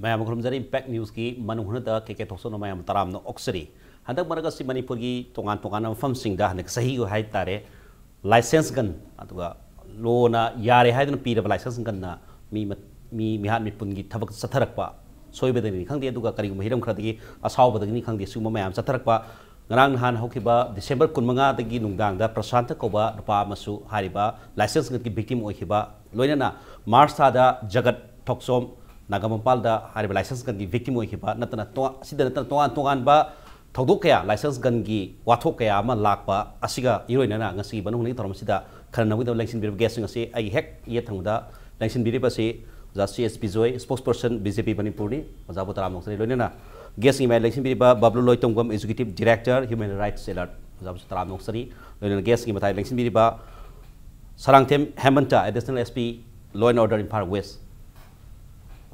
Ma'am खुलमजरी impact news की Manung Hutna Kkay Thokchom ma'am तराम न ऑक्सरी हंदक मरग से मणिपुर की तोगान मफम सिंगदा हंदक सही हो हाय तारे लाइसेंस गन अथवा लोना यारे हाय पीरब लाइसेंस गन ना मिहान मिपुन की थबक सथरकपा सोयबदनी खंगदे अदुगा करिगुम हिरम खरदगी असावबदगी खंगदे सुमा ma'am सथरकपा ngarang nahan hokhiba December 15 dagi nungdangda Prashant Koba nupa masu hariba license ki victim oikhiba loinana March da Jagat Thokchom Nagamampal da hariba license ki victim oikhiba natana to sida natana tongan ba thodok kaya license gan gi wathok kaya ama lakpa asiga iroinana ngasi banung ni thorom sida kharna wi da election bir guest ngasi ai hek ye thangda election bir ba se CS Bijoy Spokesperson BJP Manipur ni Ojabo taram noksari loinana guest email election bir ba Babloo Loitongbam Executive Director Human Rights Alert Ojabo taram noksari loinana guest email election bir ba Sarangthem Hemanta Additional SP Law and Order Imphal West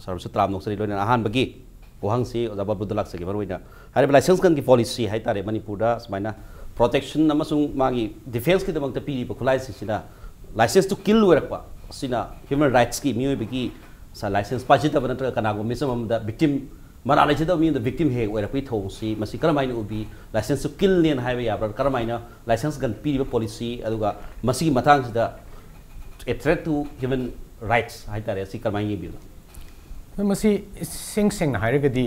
Sarabsu taram noksari loinana ahan bagi Kohang si Ojabo Budalak sagi baruina hari license kan ki policy hai tare Manipur da smaina protection amasung magi defense ki damang ta piri ba khulai sina license to kill werakpa sina human rights ki mioi bagi sa license pajita banatra kanago misam da victim mara lechida mi the victim he werakpi thong si masi karamaina ubi license to kill nen haiba yabra karamaina license gan piri ba policy aduga masi mathang sida a threat to human rights hai tare si karamaina bi masi sing na hairagadi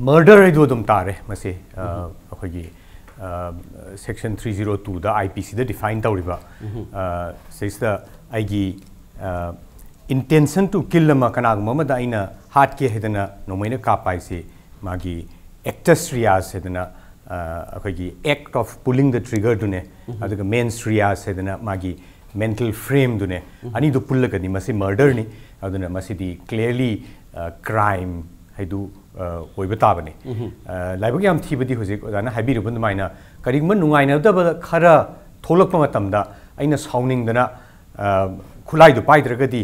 murder idu dum tare masi akhoi section 302 da IPC da define tawriba says the aigi intention to kill lama kanagma ma da ina heart ke hedana nomaina ka paise magi actus reas hedana akhoi act of pulling the trigger dune aduga mens reas hedana magi mental frame dune ani do pullagani masi murder ni aduna masi di clearly crime haidu oiba tabani laibagi am thibadi hojik odana habiruban maina karigman nungaina da khara tholakpa matamda aina sauning dana khulai du paidragadi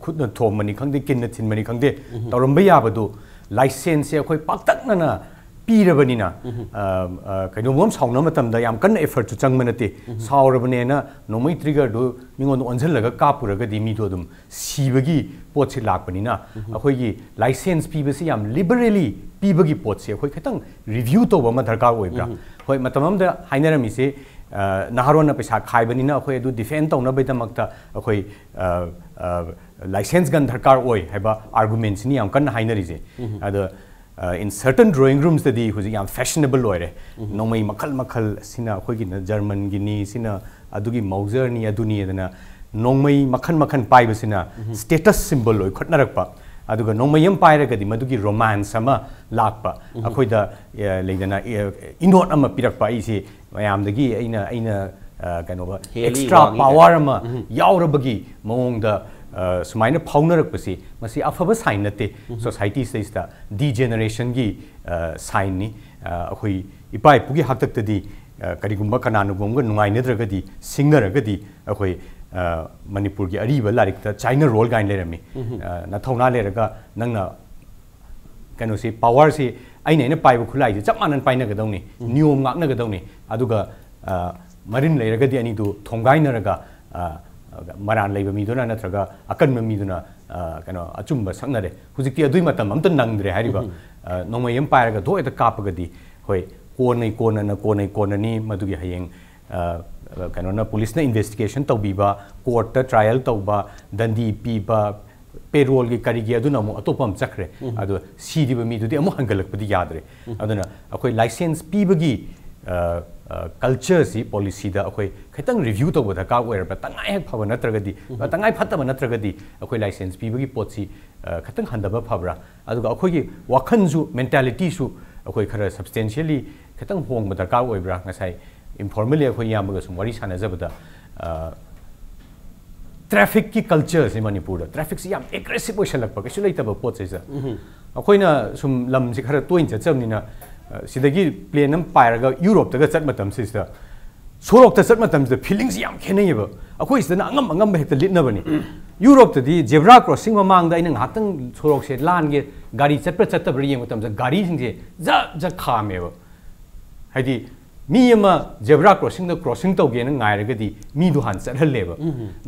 khudna thomani khangde kinna thinmani khangde tawramba yabadu license se khoi paktakna na pirabani na kainomom sauna matamda yam kan effort chu changmanate saurabane na nomai trigger du mingon onjhallaga kapuragadi mi do dum sibagi pot si lakpani na akhoi gi license pibasi yam liberally pibagi pot se akhoi khatang review to ba ma darkar oibra hoi matamam da hainarami se naharona pesa khaibani na akhoi du defend to na baidamakta akhoi license gan darkar oi haiba arguments ni yam kan hainari je ada in certain drawing rooms that the who's yam fashionable loire no mai makal sina khoi gi German gini sina adugi mauser ni aduni edana no mai makhan pai basina status symbol loi khotna rakpa aduga no mai yam pai ra gadi madugi romance ama lakpa akhoi da leidana inot ama pirakpa isi mayam dagi aina kanoba extra power ama yaurabagi mong da sumaina phaunarakpasi masi afaba sign nate society says da degeneration gi sign ni akhoi ipai pugi haktak tadi karigumba kananugomga nungai nadragadi singnaragadi akhoi Manipur gi ariba larik ta China role gain lerami na thona leraga nangna kano si power si aina ina paiba khulai je chapmanan paina gadawni niom ngakna gadawni aduga marin leragadi ani du thongai naraga maran leiba miduna natraga akanma miduna kano achumba sangnare hujikti adui matam amta nangdre hariba nomayam pairaga doita kapagadi hoi konai ni madugi hayeng kano na police na investigation tawbiba court ta trial tawba dandi piba payroll gi karigi aduna mo atopam chakre adu sidiba midudi amu hangalakpadi yadre aduna akoi license pibagi culture si policy da akoi khaitang review to boda ka wer ba tangai hek phaba natragadi tangai phatta ba natragadi akoi license pi bagi pot si khatang handaba phabra aduga akoi gi wakhan su mentality su akoi khara substantially khatang hong ba darkar oibra ngasai informally akoi yam ga sum wari sana jabada traffic ki culture si Manipur da traffic si yam aggressive oisalak ba kasu leita ba pot sa akoi na sum lam si khara toin cha chamni na sidagi plane nam pairaga Europe taga chat matam sista sorok ta chat matam the feelings yam khenai ba akoi sida angam ba hekta litna bani Europe ta di zebra crossing mamang da ina nghatang sorok se lan ge gari chatpa chatta bri yeng matam ja gari sing je ja khame ba haidi mi ama zebra crossing da crossing to ge na ngai raga di mi du han chat halle ba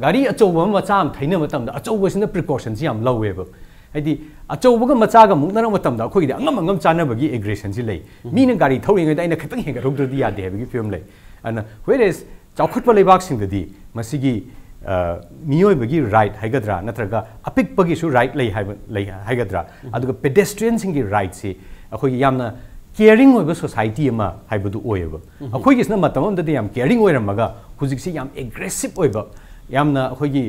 gari achow ma cha am thaina matam da achow ba sina precautions yam lawe ba haidi achaubaga machaga muknarang matamda akhoi de angam chanabagi aggression si lei mina gari thauringai da aina khatang henga rogdrdi yade habagi film lei ana whereas chaukhutpa leibak singdadi masigi miyoibagi right haigadra natraga apikpagi su right lei haigadra aduga pedestrian singi right si akhoi yamna caring oiba society ama haibadu oiba akhoi gisna matamam da yam caring oiramaga hujik si yam aggressive oiba yamna akhoi gi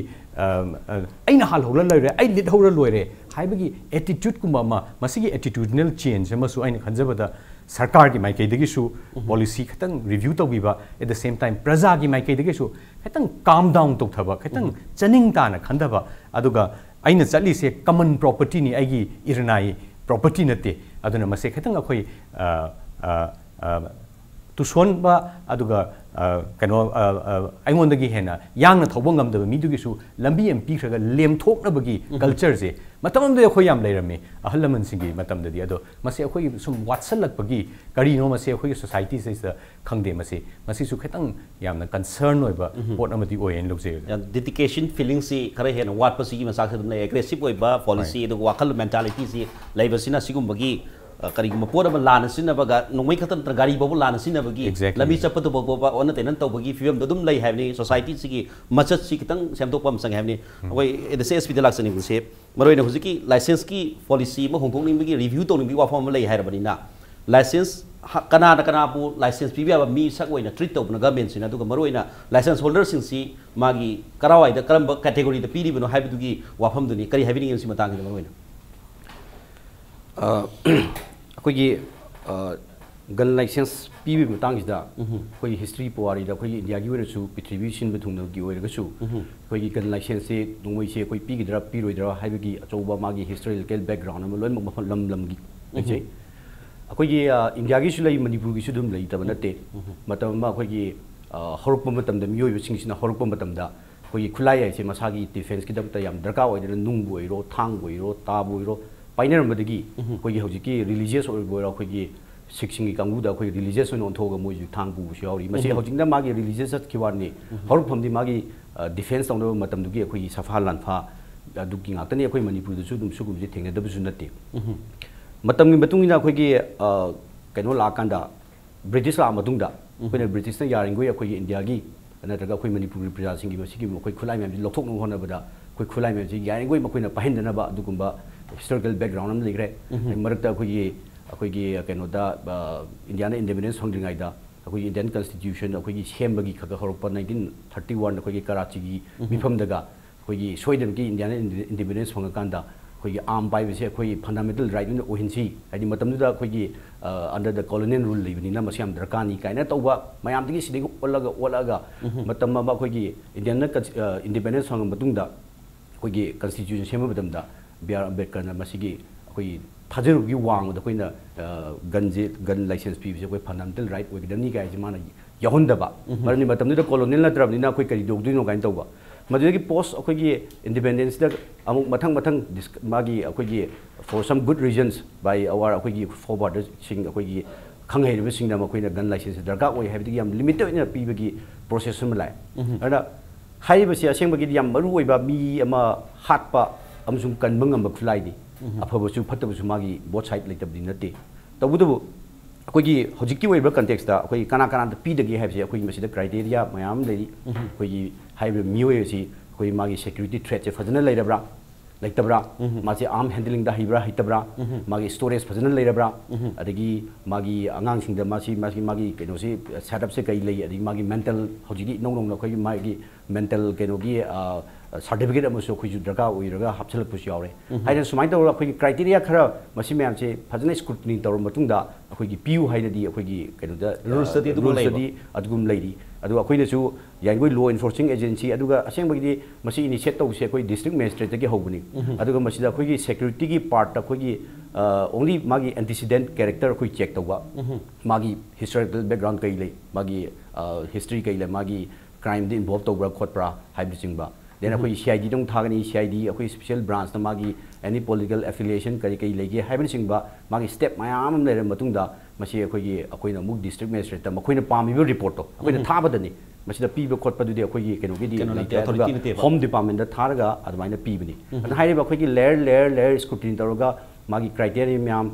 aina hal hola loire ai lit hola loire haibagi attitude kumba ma masigi attitudinal change ama su aina khanjabada sarkar ki mai kai degi su policy khatang review tawbiba at the same time praja ki mai kai degi su khatang calm down tok thaba khatang chaning ta na khandaba aduga aina chali se common property ni aigi irnai property nate aduna mase khatang akhoi tuson ba aduga kano aingondagi hena yangna thobong ngamdaba midugi su lambi em pi khraga lem thoknabagi culture se matam de akhoi yam leirame ahalaman singi matam de ado mase akhoi sum watsalakpagi kari no mase akhoi society se khangde mase su khatang yamna concern oiba pot amati oyen lokje dedication feeling si khare hena wat pasi gi masak thadum aggressive oiba policy the wakal mentality si laibasina sigumbagi kariguma pora ba lana sinabaga nongmai khatan gari babu lana sinabagi lami chapatu boba on tenan tawbagi film dum lai havni society sigi machat si kitang semdopam sang havni oi the csp de laksani bu se maroina huziki license ki policy ma hongkong ning bagi review to ning bi wa form lai hairabani na license kana bu license pi ba mi sak oina treat to na government sina duga maroina license holder sing si magi karawai da karamba category da piri bino haibugi wa form duni kari havni ngi si matang ni maroina अखोगी gun licence पीबी मतंगसिदा अखोगी history पोवारी दा अखोगी India की वनसु पृथ्वी सिन बथुंग की ओइरगसु अखोगी gun licence से दुंगोइ से अखोई पीगिदरा पीरोइदरा हाइबगी अचौबा मागी हिस्टोरिकल बैकग्राउंड अम लोइन मफल लम की जे अखोगी इंडिया की सुलै मणिपुर की सुदुम लै तब नते मतम मा अखोगी हरप मतम द मियोइ सिंगसिना हरप मतम दा अखोगी खुलाई से मसागी डिफेंस की दमता याम दरका ओइदरा नुंग ओइरो थांग ओइरो ताब ओइरो पाइनरमदगी अखोगी हौजिकी रिलीजियस ओइबोरा अखोगी सिक्सिंगी कांगुदा अखोगी रिलीजियस ओन ओंथोगा मोजु थांग पुबुसु यावरि मसे हौजिंगदा मागी रिलीजियस किवारनि हरफमदि मागी डिफेंस तौनो मतमदुगी अखोगी सफा लानफा दुगी ngaktani अखोई मणिपुर दुसु दुम सुगुमजे थेंगदबसु नते मतमगी मतुंगिना अखोगी कनो लाकांदा ब्रिटिश ला मतुंगदा अखोइना ब्रिटिश ना यारिंगोय अखोगी इंडिया गी नत्रगा अखोई मणिपुर प्रजासिंगी मसिगी अखोई खुलाई मैम लोथोकनो होनबदा अखोई खुलाई मैम जी यारिंगोय मखोइना पाहिन्दनबा दुगुंबा historical background am ligre marakta akhoi kenoda India na independence hongdringai da akhoi Indian constitution akhoi sembagi khaga horpa 1931 akhoi Karachi gi mifam daga akhoi soidam gi India na independence hongakanda akhoi arm bai se akhoi fundamental right in ohinsi adi matam da akhoi under the colonial rule libni na masiam drakani kaina tawba mayam digi siding olaga matam ma akhoi Indian na independence hong matungda akhoi constitution sema matam da Bihar Ambedkar ना मसीगी कोई थाजरु की वांग the Koyna gun licence पीबसे कोई fundamental right ओइगदनी गाय जमाना यहुंदबा मरनी मतमनि the colonial नत्रबनि ना कोई करी दोगदुनो गाइन तौबा मदुगी पोस्ट अखोगी इंडिपेंडेंस द अमुक मथंग मागी अखोगी for some good reasons by our अखोगी फॉरवर्डर सिंग अखोगी खंगहेरिबे सिंग ना मखोइना गन लाइसेंस दरका ओइ हाबिदि याम लिमिटेड इन पीबगी प्रोसेस सम लाइ अदा हाइबसे असेंबगी याम मरु ओइबा मी अमा हाटपा अमसुम कनबंगम खुलाइदी अफबसु फतबसु मागी बोथ साइड लेतबदि नते तबुदबु अखोगी हजिकी वेबा कंटेक्स्ट दा अखोई काना पीदगी हाइबसे अखोई मसिदा क्राइटेरिया मयाम लेरी अखोई हाइबे मियोयसी अखोई मागी सिक्युरिटी थ्रेट से फजना लेरबरा लेतबरा मासे आर्म हैंडलिंग दा हिबरा हितबरा मागी स्टोरेज फजना लेरबरा अदगी मागी अंगांग सिंग दा मागी केनोसी सेटअप से कई लेई अदगी मागी मेंटल हजिकी नोंग अखोई मागी मेंटल केनोगी सर्टिफिकेट अमसो खुजु दरका ओइरगा हापछलपुस यावरे हाइना सुमाइ तौर अखोई क्राइटेरिया खरा मसि मैम से फजना स्क्रूटनी तौर मतुंगदा अखोई पियु हाइनदी अखोई केनोदा रूल्स स्टडी अदुगुम लेरी अदु अखोइनसु याइगोइ लॉ एनफोर्सिंग एजेंसी अदुगा असेंबगी मसि इनिशिएट तौसे अखोई डिस्ट्रिक्ट मजिस्ट्रेट के होबनी अदुगा मसिदा अखोई सिक्युरिटी की पार्ट अखोई ओनली मागी एंटीसीडेंट कैरेक्टर अखोई चेक तौबा मागी हिस्टोरिकल बैकग्राउंड कई ले मागी हिस्ट्री कई ले मागी क्राइम दि इन्वॉल्व तौबरा खोटबरा हाइबसिंगबा देन अखोई सीआईडी दंग थागनी सीआईडी अखोई स्पेशल ब्रांच ना मागी एनी पॉलिटिकल एफिलिएशन कई लेगे हाइबसिंगबा मागी स्टेप मयाम लेरे मतुंगदा मसी अखोई अखोइना मुक डिस्ट्रिक्ट मजिस्ट्रेट ता मखोइना पामिबो रिपोर्ट तो अखोइना थाबदनी masih dah piba kot pada dia aku ini kena di Home Department dah tharaga ada mana piba ni. Karena hari ni aku ini layer scrutiny taruga magi criteria miam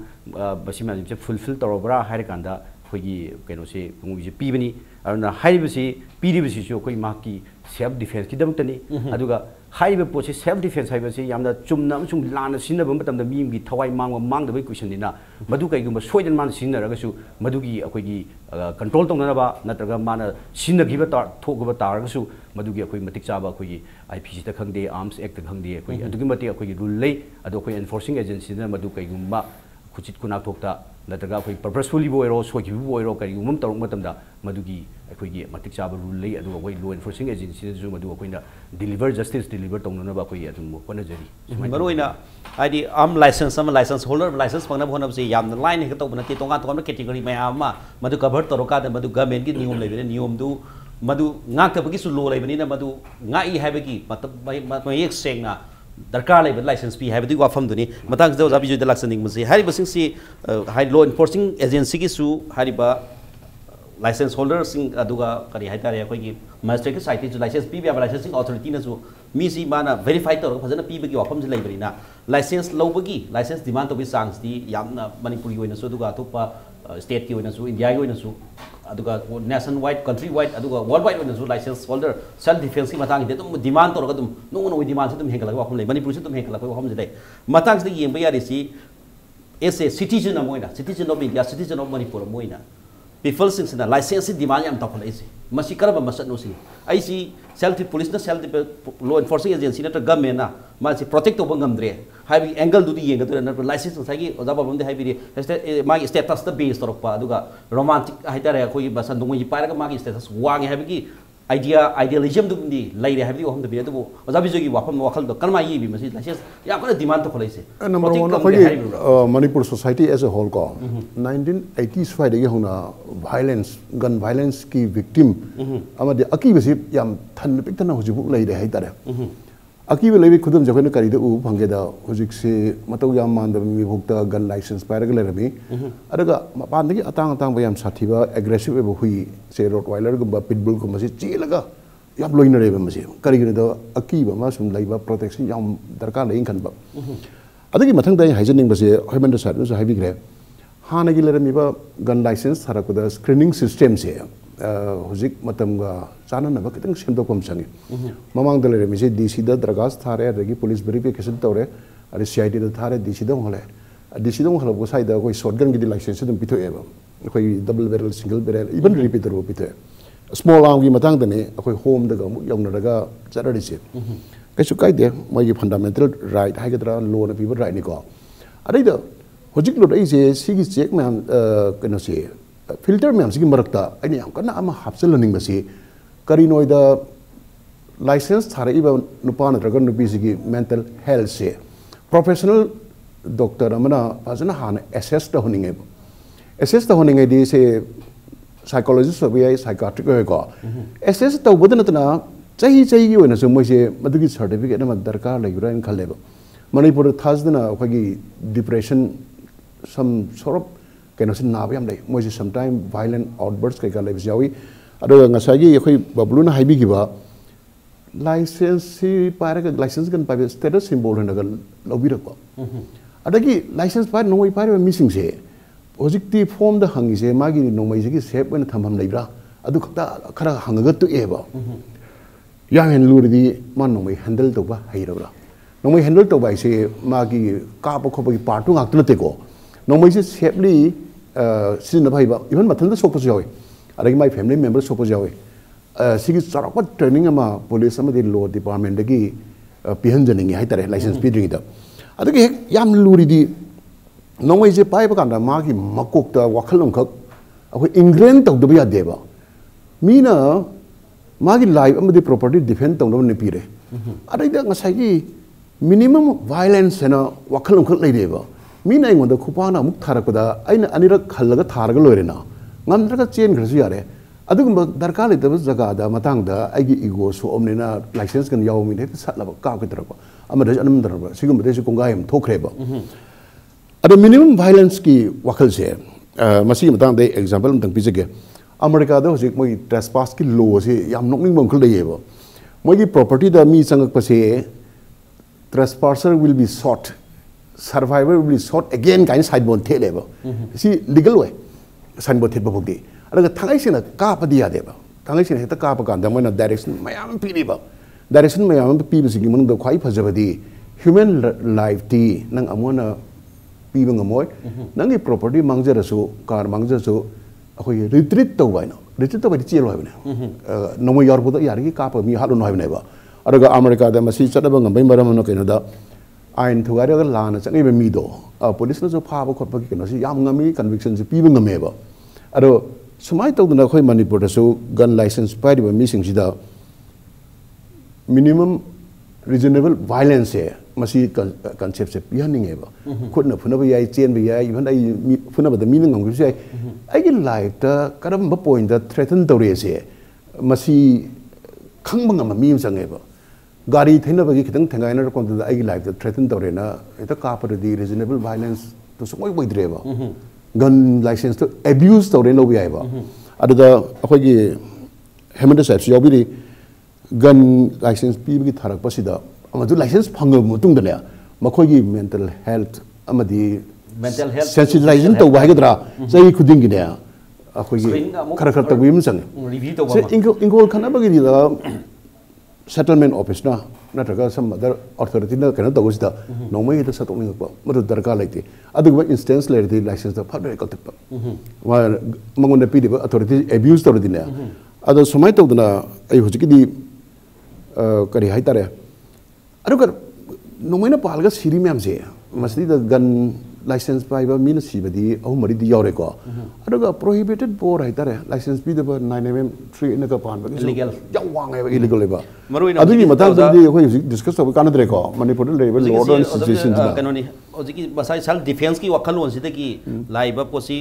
masih macam fulfill tarubra hari kanda aku ini kena si penguji piba ni. Karena hari besi piba besi so aku ini maki self defense kita betul ni. Aduga hari beposi self defense hari besi yang dah cuma lana sini betul betul mim gitu thawai mang dah question ni na. Madu kayak gumba soal dan mana sini raga su madu ki aku ini control tong nana ba natraga mana sini kita thok kita raga su madu ki aku ini matik caba aku ini IPC tak hang dia Arms Act tak hang dia aku ini adu ki mati aku ini rule lay adu aku enforcing agency na madu kayak gumba kucit kunak thok ta natraga aku purposefully boiro soal ki boiro kayak gumba tarung matam da madu ki aku ini matik caba rule lay adu aku law enforcing agency na madu aku ini deliver justice deliver tong nana ba aku ini adu mo kena jadi. Baru ini ID am license sama license holder license pangna bhona bsi yam line he to banati tonga tonga category mayam ma madu cover toroka da madu government ki niyom lebene niyom du madu ngak ta bagi su law lebeni na madu ngai habagi matab mai ek sengna darkar lebe license pi habadi wafam duni matang da zabi ju da laksaning msi hari basing si high law enforcing agency ki su hari ba license holder sing aduga kari haitare akoi ki magistrate site ju license pi ba licensing authority na su mi si mana verify tor phajana pi bagi wafam ji leibari na license lobagi license demand to be sangs di yamna manipuri oina su aduga topa state ki oina su india ki oina su aduga nation wide country wide aduga world wide oina su license holder self defense ki matang de tum demand tor ga tum no demand se tum hengala wafam lei manipuri se tum hengala wafam ji lei matang se yeng ba ya si as a citizen amoina citizen of india citizen of manipur amoina people sing sina license demand yam tapol isi masi karaba masat no si ai si self police na self law enforcing agency na government na masi protect to bangam dre hai angle du di yeng na license sa gi oda babam de hai bi ma status the base torpa aduga romantic hai tare khoi basan dungu ji para ga ma status wang hai bi idealism du di lai re hai bi hom de bi du oda bi jogi wafam wakal do kalma yi bi masi license ya ko demand to khoi se number 1 khoi manipur society as a whole ko 1980s fight ge hona violence gun violence ki victim amadi aki besi yam than piktana hujibu lai de hai tare aki be lebi khudum jakhoi na kari de u bhange da hujik se matau yam man da mi bhukta gun license paira ga lerami adaga mapan de atang bayam sathiba aggressive be hui se rottweiler gumba pitbull gumba se chilaga yam loina re be mase kari gi da aki ba ma sum laiba protection yam darka lai khan ba adagi mathang dai haijening ba se Hemanta sir no haibi gre hana gi lerami ba gun license harakuda screening system se hujik matam ga chana na ba kitang semdokom changi mamang dale re mise dc da dragas thare regi police verification tore ari cid da thare dc da hole dc da hole bo sai da koi shotgun gi license dum pitho eba koi double barrel single barrel even repeater bo pitho small arm gi matang da ne koi home da ga mu yong na daga charadi se kaisu kai de mai fundamental right ha ga law na people right ni ko adai da hujik lo dai se sigi check man kano se filter me amsi marakta ani am kana ama hapsel learning basi kari noida license thara iba nupa na dragon nupi sigi mental health se professional doctor amana pasana hana assess ta honing di se psychologist or psychiatric ko assess ta bodana chahi gi oina so moi se madugi certificate na darkar lagira in khaleba manipur thasdana khagi depression some sort of kaya nasin nabi am day mo is sometimes violent outbursts kaya lives jawi ado nga sagi khoi Babloo na haibi giba license si para ka license kan pa status symbol na gal lobi ra ko adagi license pa no pa missing se hojik ti form da hangi se magi no mai se save na thamam leibra adu khata khara hangaga tu eba ya hen lurdi man no mai handle to ba hairabra no mai handle to ba se magi ka pa khoba gi part ngak tu te ko no mai se safely sin na ba even mathan da sopo jawi adagi my family members sopo jawi sigi sarak training ama police ama di law department gi pihan janing hai tare license pi ding da adagi yam luri di no mai je pai ba kan da ma gi makok da wakhalom khak akoi ingrain tau da ya deba mina ma gi life ama di property defend tau no ne pi re adai da ngasai gi minimum violence na wakhalom khak lai deba mina ingon da khupana muk tharak da aina anira khallaga tharaga loirena ngamdraga chen grasu yare adugumba darkar le da jaga da matang da aigi ego so omnena license kan yaw min he satla ka ka taraba amada anam daraba sigum de su konga yam thokreba ado minimum violence ki wakal se masi matang de example matang pijege America da hojik moi trespass ki law se yam nokning bang khul dei ba moi ki property da mi changak pa se trespasser will be sought, survivor will be sought again kind side bon the le ba si legal way san bo the ba bogdi ada thangai sina ka pa dia de ba thangai sina heta ka pa kan da moi na direction mayam pi ba direction mayam pi ba sigi mang da khwai phajabadi human life ti nang amona pi bang amoy nang ki property mangja rasu car mangja so akoi retreat to ba no retreat to ba di chelo ba na no mo yor bu da yar ki ka pa mi halu no ba ne ba ada America da masi chada ba ngambai maram no keno da ain thugari ga lana changi be mi do police na so pha ba khot ba ki keno si yam ngami conviction si pi ba ngame ba ado sumai to na khoi Manipur da so gun license pai ba mi sing si da minimum reasonable violence hai masi concept se pianing hai ba khut na phuna ba yai chen ba yai even ai phuna ba da mi ngam gi sai ai gi life da karam ba point da threaten to re se masi khang bang ma mi sang hai ba gari thena ba gi khitang thangai na kon da ai gi life da threaten to re na eta ka pa di reasonable violence to so moi dre ba gun license to abuse to re no bi ai ba ada da akhoi gi Hemanta sahib si yobi gun license pi gi tharak pa sida amadu license phang mutung da le makhoi gi mental health amadi sensitization to ba ga dra sai khuding gi ne akhoi gi khara khara ta bim sang review to ba ingol khana ba gi da settlement office na natraga some other authority na kana to sida no mai da satok ning ba madu darka laite adu ba instance le di license da phadre ka tip wa mangon da pi di authority abuse to di ne adu somai to da ai hojiki di kari hai tare adu kar no mai na palga siri mem se masdi da gun license pai ba min si ba di au mari di yore ko adu ga prohibited bor hai tare license bi da 9mm 3 na ka pan ba illegal yang wang hai illegal ba marui adu ni matang da di hoi discuss to kan dre ko Manipur le ba law and situation da kanoni ojiki basai self defense ki wakal won sida ki laiba posi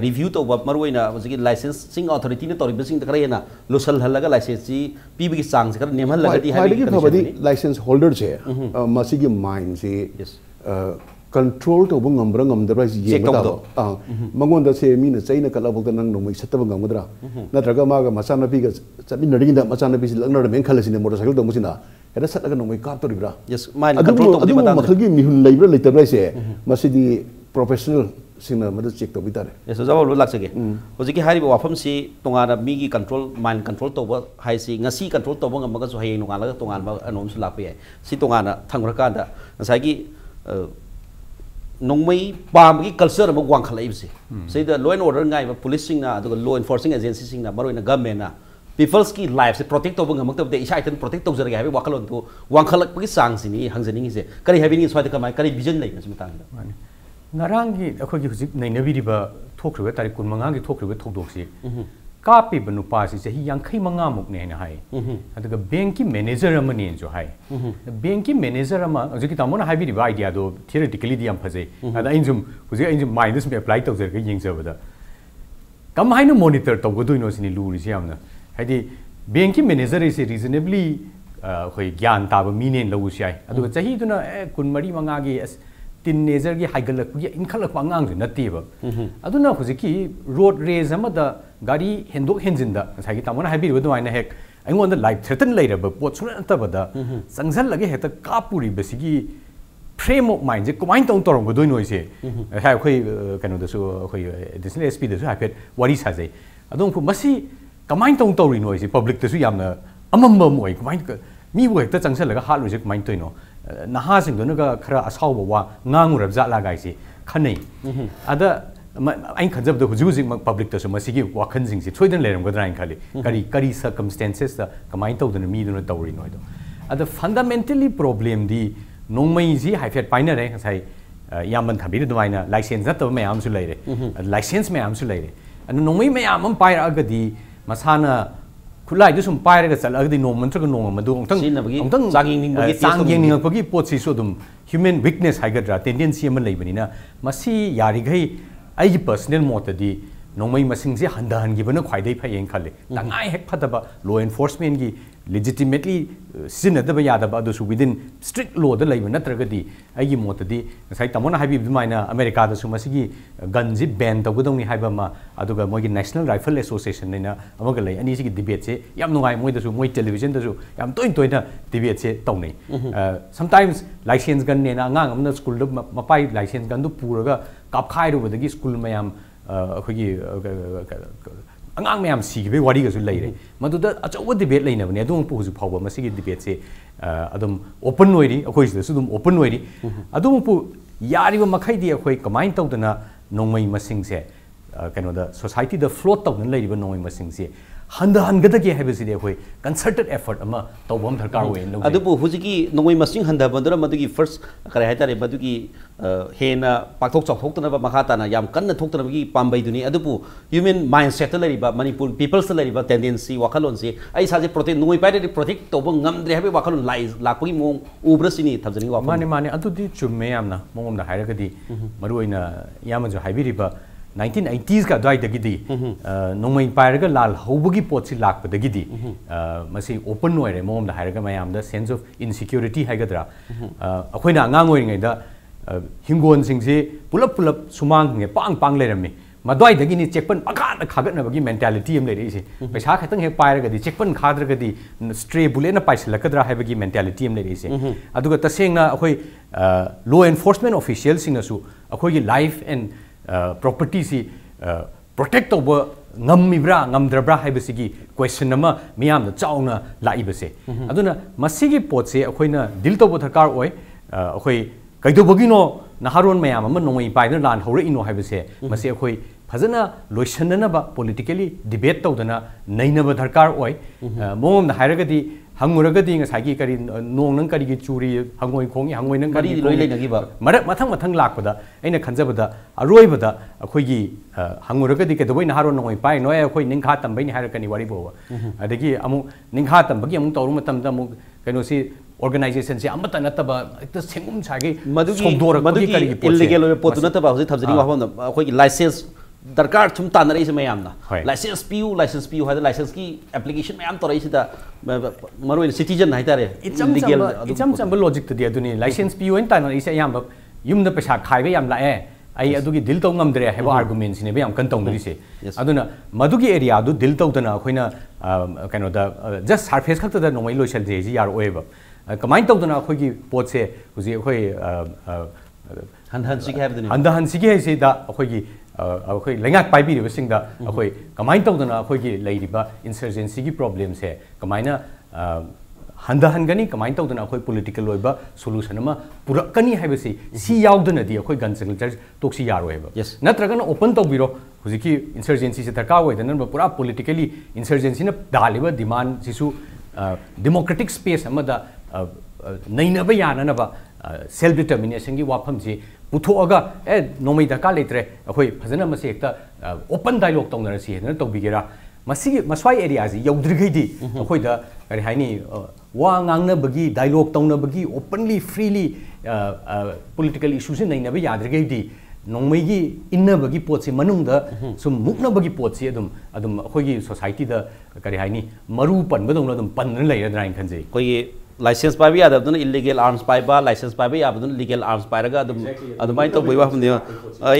review to ba marui na ojiki licensing authority ne tori basing takra na losal halaga license si pi bi sang se kar nemal laga di hai license holder che masi gi mind si control to bung ngambra ngamdra ji yeng da mangon da se mi na chaina kala bok da nang nomai sataba ngamdra natraga ma ga masana bi ga chabi nari da masana bi langna men khalasine motorcycle to musina era sataga nomai kap to ribra yes mind control to di mata makhal gi mi hun leibra leitara se masidi professional sina mada check to bitare yes so jaw lo lak sege hojiki hari wafam si tongana mi gi control mind control to ba hai si ngasi control to ba ngamaga so hayeng nongala tongan ba anom su lak pe si tongana thangra ka da ngasai gi nongmai pam gi culture ma gwang khalai bse sei da law and order ngai ba police sing na adu law enforcing agency sing na maroi na government na people's ki life se protect to bang mak de isa itan protect to jara ga ba wakalon to wang khalak gi sang sini hangjaning se kari having is why ka mai kari vision lai na smitang da ngarang gi akhoi gi hujik nei nabi ri ba thokhrwe tarik kun manga gi thokhrwe thokdok si kapi banu pa si hi yang khai manga muk ne na hai adaga bank ki manager amani jo hai bank ki manager ama hujik ta mona habi ri ba idea do theoretically di am phajai ada injum hujik injum minus me apply to zer ga yeng jaba da kam hai no monitor to go do no sini lu ri siam na haidi bank ki manager is reasonably khoi gyan ta ba minen lo si ai adu chahi duna kun mari manga gi teenager gi haigalak gi inkhalak pangang ju nati ba aduna hujiki road race amada gari hendok henjinda sagi tamona habi ru duaina hek aingonda life threaten leira ba pot sura tabada sangjal lage heta kapuri basigi frame of mind je combine tong torong go doino ise ha khoi kano da su khoi additional sp da su hapet wari sa jai adong pu masi combine tong tori no ise public da su yamna amamba moi combine mi wo hekta changsal laga halu je combine toino naha sing do na khara asau ba wa ngangu rab za la gai si khanei ada ain khajab do huju jing public ta so masigi wakhan jing si thoidan leram godra in khali kari circumstances da kamai to dana mi do na tawri noi do ada fundamentally problem di nongmai ji haifet paina re sai yaman thabi do maina license na to me am su leire license me am su leire anu nongmai me am pai ra ga di masana khulai du sum pai ra ga sal agdi nom mantra ga nom ma du ongtang janging ning ba gi pot si so dum human weakness haigadra tendency am leibani na masi yari gai ai personal mot di nongmai masing je handan gi bana khwaidai phai eng khale tangai hek phadaba law enforcement gi legitimately sinnadaba yadaba adusu within strict law da laiba natragadi aigi motadi sai tamona habi bimaina America da su masigi gun ji ban tawgudongni haiba ma aduga mogi National Rifle Association nina amaga lai ani sigi debate se yam nungai moi da su moi television da su yam toina debate se tawnai sometimes license gun ne na ngang amna school da mapai license gun du puraga kap khai ru badagi school mayam akhoi angang mayam sigibe wari ga su laire maduda achawa debate laina bane adum pu huju phawba masigi debate se adum open noiri akhoi su dum open noiri adum pu yariba makhai di akhoi kamai tawdana nongmai masing se kano da society da float tawdana lairiba nongmai masing se handa hangadagi habisidi akhoi concerted effort ama tawbam dharkar we no adubu hujiki nongmai masing handa bandara madugi first kare haitare madugi hena pakthok chokthok tana ba makhata na yam kanna thok tana gi pambai duni adubu human mindset la riba Manipur people la riba tendency wakhalon se ai saje protect nongmai pai de protect tawba ngamdre habe wakhalon lai lakpagi mong ubra sini thabjani wa mane adudi chumme yamna mongom da hairagadi maruina yamaju haibiriba 1980s ka dai dagidi nongmai pairaga lal hobagi potsi lakpadagidi masi open noire mom da hairaga mayam da sense of insecurity haigadra akoina angang oiringai da hingon singse pulap sumang nge pang lerami madwai dagi ni checkpan pakha khagatna bagi mentality am lere ise paisa khatang he pairaga di checkpan khadraga di stray bullet na paisilakadra haibagi mentality am lere ise aduga tasengna akoi law enforcement officials singasu akoi gi life and property si protect over ngamibra ngamdrabra haibasigi question nama miyam da chauna laibase aduna masigi pot se akoina deal to thakar oi akoi kaidobagino naharon mayam ama nongoi paina lan hore ino haibase masi akoi phajana loisanna ba politically debate tawdana nainaba dharkar oi mom na hairagadi hanguragadi ngasagi kari nong nang kari gi churi hangoi khongi hangoi nang kari loi leinagi ba marak mathang lakpada aina khanjabada aroibada akhoi gi hanguragadi ke doboi naharo nongoi pai noi akhoi ningkha tambai ni harakani wari bo adagi amu ningkha tambagi amu toru matam da mu kaino si organization se amata nataba ekta sengum sagi madugi illegal oi potu nataba hosi thabjani wa hom akhoi gi license darkar chum tanar ise mayam na license pu hada license ki application mayam tor ise da maro citizen hai tare illegal icham cham logic to dia duni license pu en tanar ise yam yum da paisa khai be yam la ai adugi dil to ngamdre heba arguments ne be yam kan tong dri se aduna madugi area du dil to dana khoina kaino da just surface khakta da nomai loisal je ji yar oeba kamain to dana khoi gi pot se huji khoi han sigi have duni han sigi se da khoi gi akhoi lengak paibi ri sing da akhoi kamain to dana akhoi gi leiriba insurgency gi problem se kamaina handahangani kamain to dana akhoi political loiba solution ama purakani haibasi si yaudana di akhoi gun culture toksi yaro heba natragana open to biro hujiki insurgency se tarka hoidana pura politically insurgency na daliba demand sisu democratic space amada nainaba yana ba self determination gi wafam ji puthoga nomai da ka letre akhoi phajana mase ekta open dialogue tongna si na tobigera masigi maswai area ji yaudrigei di akhoi da kari haini wa ngangna bagi dialogue tongna bagi openly freely political issues naina ba yadrigei di nongmai gi inna bagi pot se manung da sum mukna bagi pot se adum akhoi gi society da kari haini maru pan badong adum pan lai ra in khanje koi license pai ya da illegal arms pai ba license pai ya legal arms pai raga adumai to boiwa hum ne ai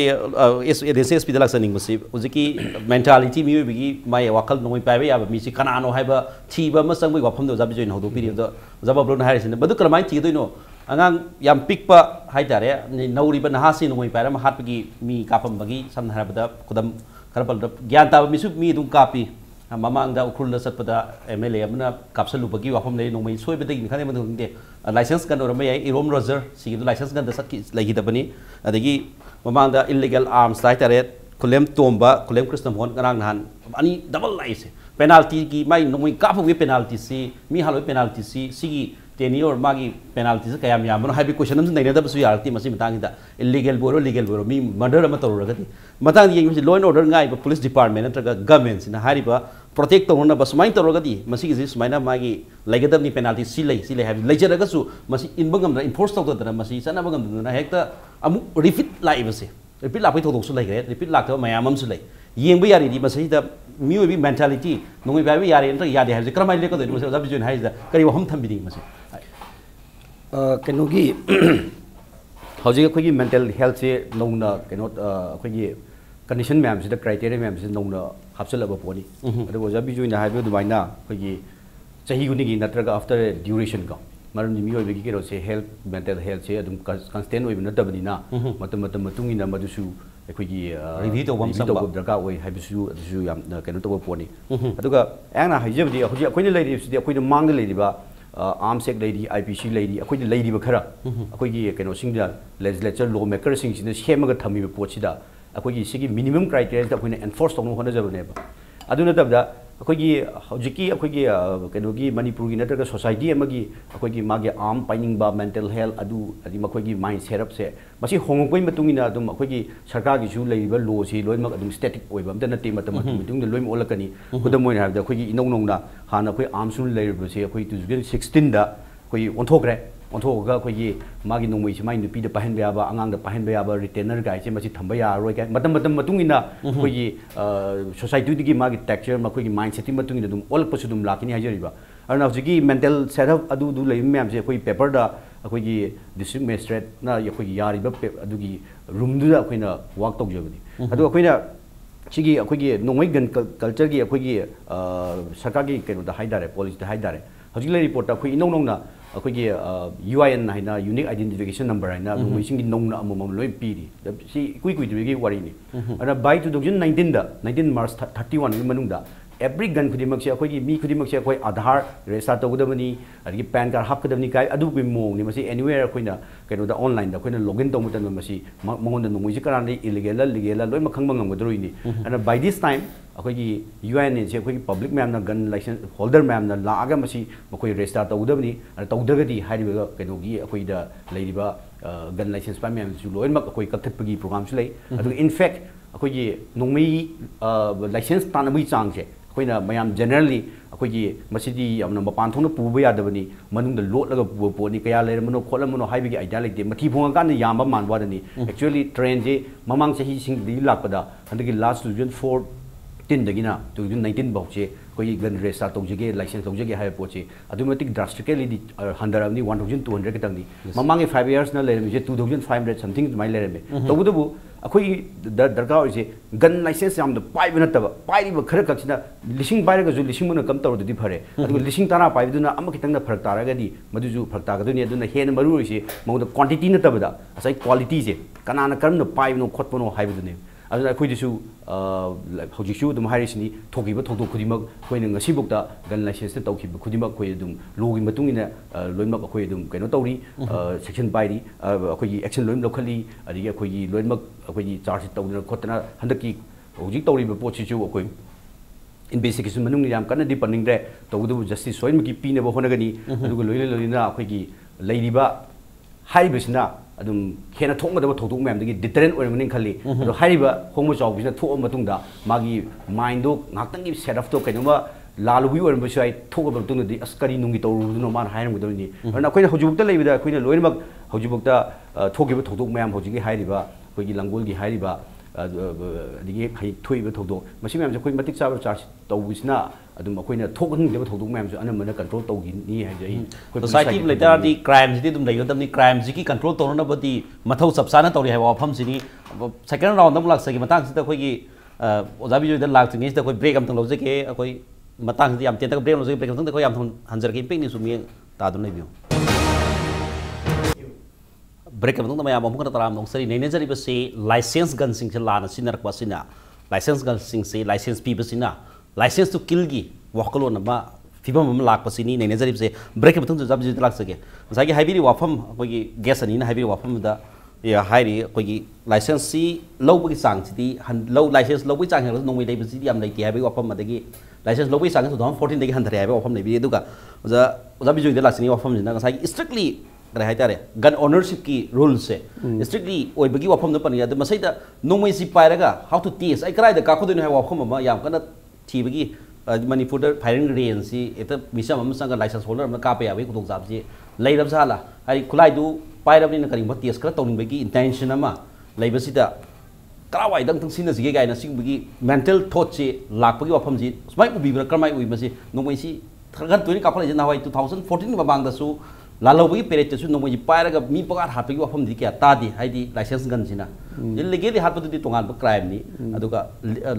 is speed la saning musi uziki mentality mi bigi mai wakal noi pai ya mi si kana no haiba thi ba ma sang boi wafam do jabi join hodo piri do jaba bro na hari sin badu kalamai thi do no angang yam pikpa hai tare nauri ba na hasi noi pai ra ma hat bagi mi kapam bagi sam na harabada kudam karabal gyan ta mi su mi dum kapi mamang da ukhul satpada MLA amna kapsalu bagi wafam nei nomai soi bedagi khane man de license kan or mai irom roger sigi license kan da sakki lagi da bani adagi mamang da illegal arms lai tare kulem tomba kulem kristam hon kanang nan ani double lice penalty ki mai nomai kapu wi penalty si mi haloi penalty si sigi tenure magi penalty kaya mi amno habi question nam nei da basu yarti masi matang da illegal boro legal boro mi murder ma toru ragati matang yi law and order ngai ba police department natraga government na hari ba protect tawna ba sumai torogadi masi gi sumaina magi laigadam ni penalty silai have lejaraga su masi inbangam na enforce tawda masi sana bangam na hekta amu repeat lai base repeat la pai thodok su lai gre repeat la ta mayamam su lai yengba yari di masi da मियोबी mentality नोंगै बाय यारे नत्र यादे हाइजे क्रमाय लेको दे मसे ओजा बिजोय हाइजा करि वहम थम्बिदि मसे कनोगी हौजिक अखोगी मेंटल हेल्थ से नौना कनो अखोगी कंडीशन मैम से क्राइटेरिया मैम से नौना हापचलब पोनी अदो ओजा बिजोय ना हाइबो दुबाइना अखोगी चाही गुनिगी नत्रगा आफ्टर ड्यूरेशन का मरम मियोबी के से हेल्थ मेंटल हेल्थ से अदुम कांस्टेंट ओइब नतबनिना मतम मतम मतुंगिना मदुसु अखोगी रिव्यू तो दरकार ओइ हाइबसु अदुसु याम कनो तो पोनी अदुगा एना हाइजबदि अखोजी अखोइना लेरिबसि अखोइना मांग लेरिबा आर्मसेक लेडी IPC लेडी अखोइना लेरिबा खरा अखोगी कनो सिंगदा लेजिस्लेचर लॉ मेकर सिंगसिना सेमगा थमिबा पोचिदा अखोगी सिगी मिनिमम क्राइटेरिया अखोइना एनफोर्स तौनो होनजबनेबा अदुना तबदा अखोगी हौजिकी अखोगी कनोगी मणिपुर की नत्रगा सोसाइटी अमगी अखोगी मागे आर्म पाइनिंगबा मेंटल हेल्थ अदु अदि मखोगी माइंड सेटअप से मसी होंगोई मतुंगिना अदुम अखोगी सरकार की जु लेइबा लॉ सी लोइमक अदुम स्टैटिक ओइबा अमता नते मतम मतुंग लोइम ओलकनी खुदम मोइन हाबदा अखोगी इनौ नौना हाना अखोई आर्म सुन लेइबसे अखोई 2016 दा अखोई ओंथोकरे ओंथोगा अखोगी मागी नोंमै से माइ नुपी द पाहन बेयाबा अंगांग द पाहन बेयाबा रिटेनर गाइ से मसी थंबा यारोय गाइ मतम मतम मतुंगिना अखोगी सोसाइटी दिगी मागी टेक्सचर मखोगी माइंड सेटिंग मतुंगिना दुम ओलकपसु दुम लाकिनी हाइजरिबा अरना हौजिकी मेंटल सेटअप अदु दु लेइम मैम से अखोई पेपर दा अखोगी डिस्ट्रिक्ट मजिस्ट्रेट ना अखोगी यारिबा अदुगी रूम दुदा अखोइना वर्क तौजबनी अदु अखोइना सिगी अखोगी नोंमै गन कल्चर की अखोगी सरकार की केनो दा हाइदारे पुलिस दा हाइदारे हौजिक ले रिपोर्ट अखोई इनौ नौना अखोगी UIN हाइना यूनिक आइडेंटिफिकेशन नंबर हाइना नोंमैसिंगी नौना अमम लोइ पीरी सि कुइ कुइदुगी वारिनी अना बाय 2019 दा 19 मार्च 31 की मनुंगदा एवरी गन खुदिमक से अखोगी मी खुदिमक से अखोई आधार रेजिस्टर तौगदबनी अदगी पैन कार्ड हापकदबनी काय अदुबि मोंगनि मसी एनीवेयर अखोइना केनोदा ऑनलाइन दा अखोइना लॉगिन तौमतन मसी मंगोंदा नोंमैसि कराने इलीगल लीगल लोइ मखंग मंगमदरोइनी अना बाय दिस टाइम अखोगी UIN से अखोगी public ma'am gun licence holder ma'am लागा मसी मखोई रेजिस्टर तौदबनी तौदगदी हाइरिबा केनोगी अखोइदा लेरिबा गन लाइसेंस पा मैम सु लोइमक अखोई कथटपगी प्रोग्राम सु लै अदु इनफैक्ट अखोगी नोंमै लाइसेंस तानबई चांगसे अखोइना मयाम जनरली अखोगी मसिदी यामना मपान थोंना पुबा यादबनी मनुंगदा लोटलगा पुबा पोनी कया लेरमनो खोलमनो हाइबगी आइडिया लेते मथि फोंगा कान यामबा मानवादनी एक्चुअली ट्रेन जे ममांग सही सिंग दी लाकपदा हंदगी लास्ट 2014 दगिना 2019 बाउचे कोई गन रेजिस्टर तौजगे लाइसेंस तौजगे हाय पोचे अदुमेटिक ड्रास्टिकली दी 100 1200 कितंदी ममांगे 5 इयर्स ना लेरमे 2500 समथिंग माइ लेरमे तौबुदबु अखोई दरकार होइसे गन लाइसेंस याम द पाइब नतबा पाइरिबा खर कक्सिना लिसिंग पाइरगा जु लिसिंग मन कम तौरदि फरे अदु लिसिंग तारा पाइबदुना अम खितंग फरक तारगदी मदुजु फरक तागदुनि अदुना हेन मरु होइसे मौद क्वांटिटी नतबदा असै क्वालिटी से कनाना करम पाइबनो खोटपनो हाइबदुनि अदुना अखोइदिसु हौजिसु दुम हारिसिनी थोकिबा थोदो खुदिमक अखोइना ngasiबुक्ता गन लाइसेंस तौखिबा खुदिमक अखोइ दुम लोगी मतुंगिना लोइमक अखोइ दुम केनो तौरी सेक्शन पाइरी अखोइ एक्शन लोइम लौखली अदिगे अखोइ लोइमक अखोइ चार्ज तौदना खोतना हंदकी हौजिक तौरिबा पोचिसु अखोइ इन्वेस्टिगेशन मनुंग याम कन्ना दि पनिंग्रे तौदु जस्टिस सोइमकी पीनेबा होनगनी अदुगा लोइना अखोइगी लेरिबा हाइबसिना अदुम खेना थोंगदबा थौदुक मैमदगी डिटरेंट ओइरमनि खल्ली अदु हाइबा होंगो चावबिना थोअ मतुंगदा मागी माइंडो नाक्तंगी सेटअप तो कैनोबा लालुबी ओइरमबसु आइ थोगबा मतुंगदी अस्करी नुंगी तौरुदुनो मान हाइरमगदनी अना अखोइना हौजुबुक्ता लेबिदा अखोइना लोइनमक हौजुबुक्ता थोगिबा थौदुक मैम हौजिगी हाइरिबा अखोइगी लंगोलगी हाइरिबा अदिगे थोइबा थौदुक मसि मैम अखोइ मतिक चाबा चार्ज तौबिसना अदुम अखोइना थोगनिंगदबा थौदुक मैम अनमना कंट्रोल तौगिनी हाइजै सोसाइटी लेटर क्राइम सिटी तुम लेगदमनी क्राइम सिकी कंट्रोल तौरनबदी मथौ सबसाना तौरी है वाफम सिनी सेकंड राउंड दम लाक्सगी मतंग सिदा अखोइगी ओजा बिजोयदा लाक्तिंगे सिदा अखोइ ब्रेक अमतंग लौजके अखोइ मतंग सिदा याम तेंतक ब्रेक लौजके ब्रेक अमतंग अखोइ याम हंजरके पिकनि सुमी तादुन लेबियो ब्रेक अमतंग मयाम अमुकना तराम नोंसरी नेनेजरिबसे लाइसेंस गन सिंग से लाना सिनरकवासिना लाइसेंस गन सिंग से लाइसेंस पीबसिना लाइसेंस टू किल की वकलोन फिबम लापसिनी नैनजरीब से ब्रेक मतुंग जब जित लाक्सगे मसागी हाइबी वाफम अखोगी गेस अनि हाइबी वाफम दा या हाइरी अखोगी लाइसेंस सी लौबगी चांग सिदी लौ लाइसेंस लौबगी चांग है नोंमै लेबसी याम लेति हाइबी वाफम मदगी लाइसेंस लौबगी चांग 2014 दगी हंथरे हाइबी वाफम लेबी दुगा ओजा बिजुई दे लाक्सनी वाफम जिना मसागी स्ट्रिक्टली करे हाइतारे गन ओनरशिप की रूल से स्ट्रिक्टली ओइबगी वाफम न पनिया द मसैदा नोंमै सि पाइरगा how to test I cry द काखोदुन हाइ वाफम मा याम कना थीबगी मणिपुर फायरिंग रेंज से एत मिसम अमसंग लाइसेंस होल्डर अमना कापे याबे कुदों जाबजे लेरब जाला हाइ खुलाइदु पाइरबनि न करिंग टेस्ट खरा तौनिंबगी इंटेंशन अमा लेबसिदा karawa idang tang sina sige gaina sing bagi mental thought si lak bagi wafam si smai ubi bra karmai ui masi nongmai si thargan tuini kapal je nawai 2014 babang da su lalau bagi period su nongmai paira ga mi pagar hat bagi wafam di kya ta di haidi license gan sina illegally hat bagi tongan ba crime ni aduga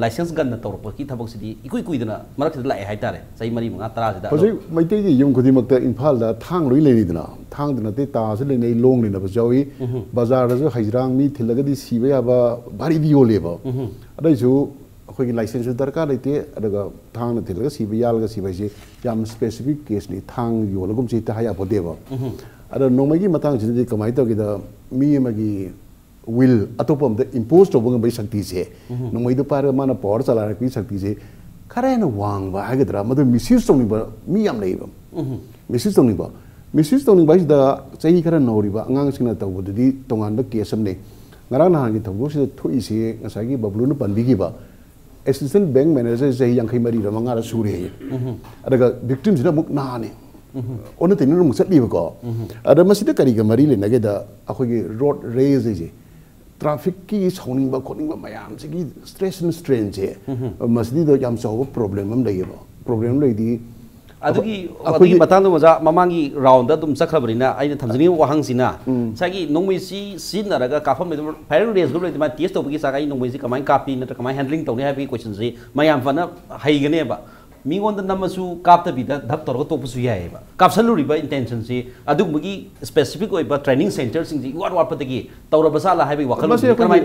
license gan na tor pa ki thabak si di ikui kui dana marak si lai hai tare sai mari manga tara si da pasi mai te gi yum khodi makta Imphal da thang loi lei dina thang dina te ta se le nei long ni na ba jawi bazar da jo haijrang mi thilaga di siba ya ba bari di yo le ba adai su khoi gi license darkar leite adaga thang na thilaga siba yal ga siba ji yam specific case ni thang yo lagum chi ta haya bo de ba ada nomai gi matang ji di kamai to gi da mi ma gi will atopam the imposed over by shakti se nomai do par mana power chala ki shakti se khare na wang ba ha ga dra madu misuse tong ni ba mi yam nei ba misuse tong ni ba da chai khara nori ba angang sing na taw di tongan da case am nei ngarang na gi thabu se thui se ngasai gi Babloo nu pan bi gi ba assistant bank manager sei yang khai mari ra manga ra sure adaga victim sina muk na ne ona tin nu musat li ba ko ada masida kari ga mari le na ge da akhoi gi road raise je traffic ki soning ba khoning ba mayam se gi stress and strain je masdi do yam so problem am dai ba problem lai di adugi matang do maja mamangi round da dum sakhabrina aina thamjini wahang sina sagi nongmai si sin naraga kafam me final race group le ma test to bagi sagai nongmai si kamai kapi na kamai handling to ne ha bi question si mayam fana haigane ba mingon da namasu kapta bi da dhap tor to pusu yai ba kapsalu riba intention si adugmugi specific oi ba training center sing ji war war patagi tawra basala hai bi wakal kamai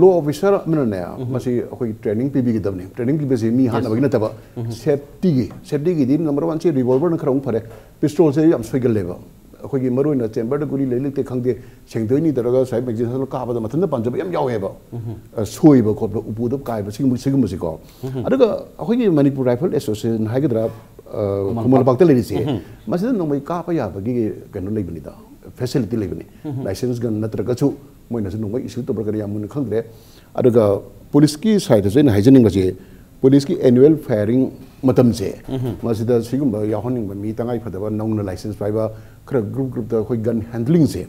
law officer mena ne masi khoi training pb gi damne training pb se mi han ba gi na taba safety gi din number 1 se revolver na kharong phare pistol se am soigal leba khoi gi maroi na chamber da guri lei te khangde sengdoi ni daraga sai ba ji sal ka ba da mathan da panjab yam yawe ba soi ba khop upu da kai ba sing mu ko adaga khoi gi Manipur Rifle Association hai gadra kumal bakta le se masida no mai ka pa ya ba gi kanu lei bani da facility lei bani license gan natra ka chu moi na su no mai issue to ba yam mun khangre adaga police ki side je na hygienic ba je police ki annual firing matam se masida sigum ba ya honing ba mi tangai phada ba nong na license pai ba khra group da khoi gun handling se